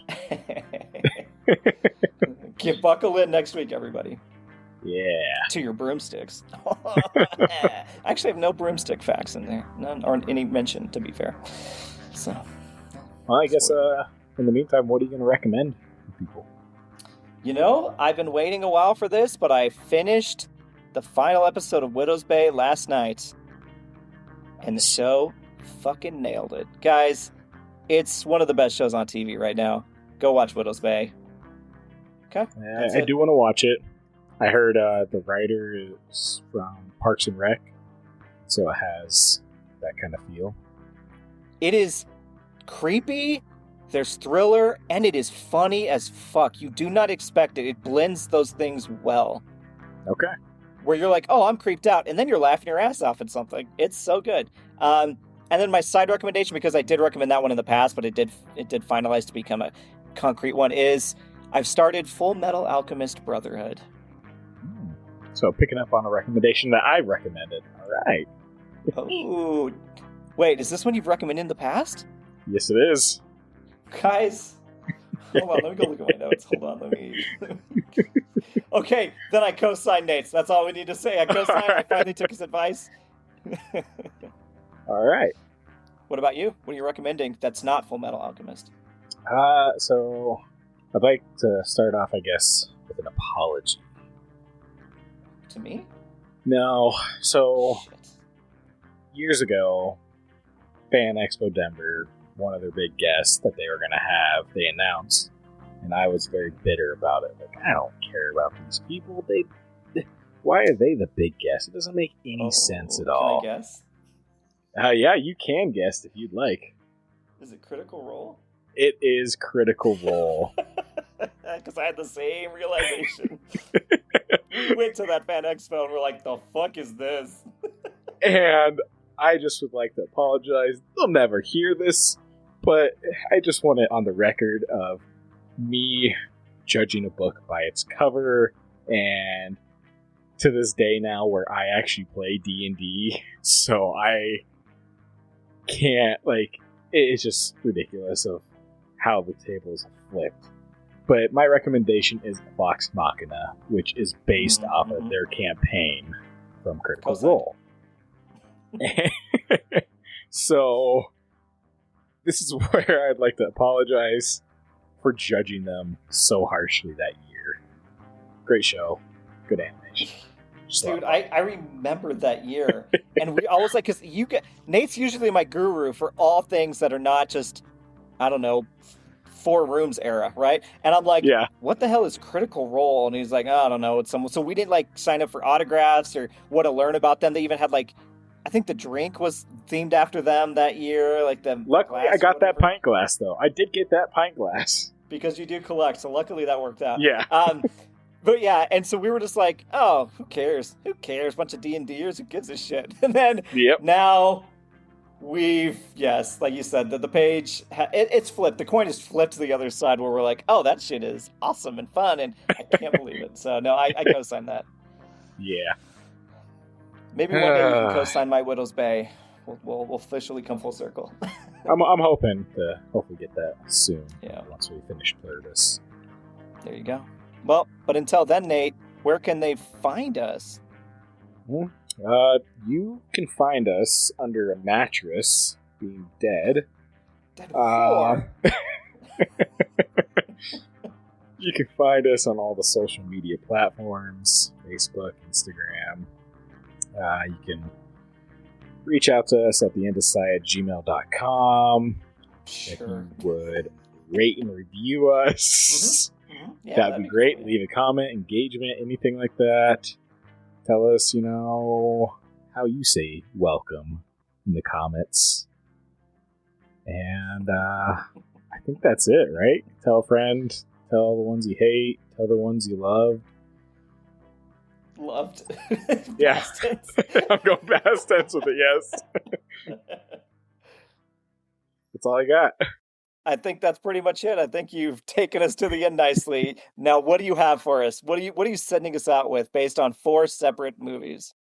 Buckle in next week, everybody. Yeah. To your broomsticks. I actually have no broomstick facts in there. None, or any mention, to be fair. So. Well, I guess in the meantime, what are you going to recommend for people? I've been waiting a while for this, but I finished the final episode of Widow's Bay last night. And the show fucking nailed it. Guys, it's one of the best shows on TV right now. Go watch Widow's Bay. Okay? I do want to watch it. I heard the writer is from Parks and Rec, so it has that kind of feel. It is creepy, there's thriller, and it is funny as fuck. You do not expect it. It blends those things well. Okay. Where you're like, oh, I'm creeped out, and then you're laughing your ass off at something. It's so good. And then my side recommendation, because I did recommend that one in the past, but it did finalize to become a concrete one, is I've started Full Metal Alchemist Brotherhood. So picking up on a recommendation that I recommended. All right. Oh, wait, is this one you've recommended in the past? Yes, it is. Guys, hold on, let me go look at my notes. Hold on, let me... Okay, then I co-sign Nate's. That's all we need to say. I co-signed. Right. I finally took his advice. All right. What about you? What are you recommending that's not Full Metal Alchemist? So I'd like to start off, I guess, with an apology. To me? No. So years ago, Fan Expo Denver, one of their big guests that they were going to have, they announced, and I was very bitter about it. Like, I don't care about these people. Why are they the big guest? It doesn't make any sense at all. Can I guess? Yeah, you can guess if you'd like. Is it Critical Role? It is Critical Role. Because I had the same realization. We went to that Fan Expo and we're like, the fuck is this? And I just would like to apologize. They'll never hear this, but I just want it on the record of me judging a book by its cover, and to this day now where I actually play D&D, so I can't, it's just ridiculous of how the tables have flipped. But my recommendation is Vox Machina, which is based off of their campaign from Critical Role. So, this is where I'd like to apologize for judging them so harshly that year. Great show. Good animation. Dude, I remember that year. And I was like, because Nate's usually my guru for all things that are not just, I don't know, 4 Rooms era, right? And I'm like, what the hell is Critical Role? And he's like, oh, I don't know. It's someone. So we didn't sign up for autographs or what to learn about them. They even had I think the drink was themed after them that year. Luckily, I got that pint glass though. I did get that pint glass because you do collect. So luckily that worked out. Yeah. But yeah, and so we were just like, oh, who cares? Who cares? Bunch of D&Ders, who gives a shit? And then now we've, like you said, the page, it's flipped. The coin is flipped to the other side where we're like, oh, that shit is awesome and fun, and I can't believe it. So no, I co-sign that. Yeah. Maybe one day you can co-sign My Widow's Bay. We'll officially come full circle. I'm hoping to hopefully get that soon. Yeah. Once we finish Pluribus. There you go. Well, but until then, Nate, where can they find us? You can find us under a mattress, being dead. Dead before. You can find us on all the social media platforms, Facebook, Instagram. You can reach out to us at theendosci@gmail.com. Sure. If you would rate and review us. Yeah, that'd be great. Cool. Leave a comment, engagement, anything like that. Tell us, how you say welcome in the comments. And I think that's it, right? Tell a friend, tell the ones you hate, tell the ones you love. Loved. Yeah. I'm going past tense with it, yes. That's all I got. I think that's pretty much it. I think you've taken us to the end nicely. Now, what do you have for us? What are you sending us out with based on 4 separate movies?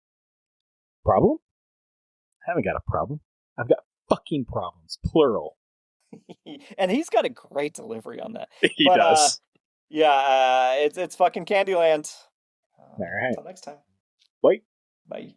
Problem? I haven't got a problem. I've got fucking problems, plural. And he's got a great delivery on that. He does. It's fucking Candyland. All right. Until next time. Bye. Bye.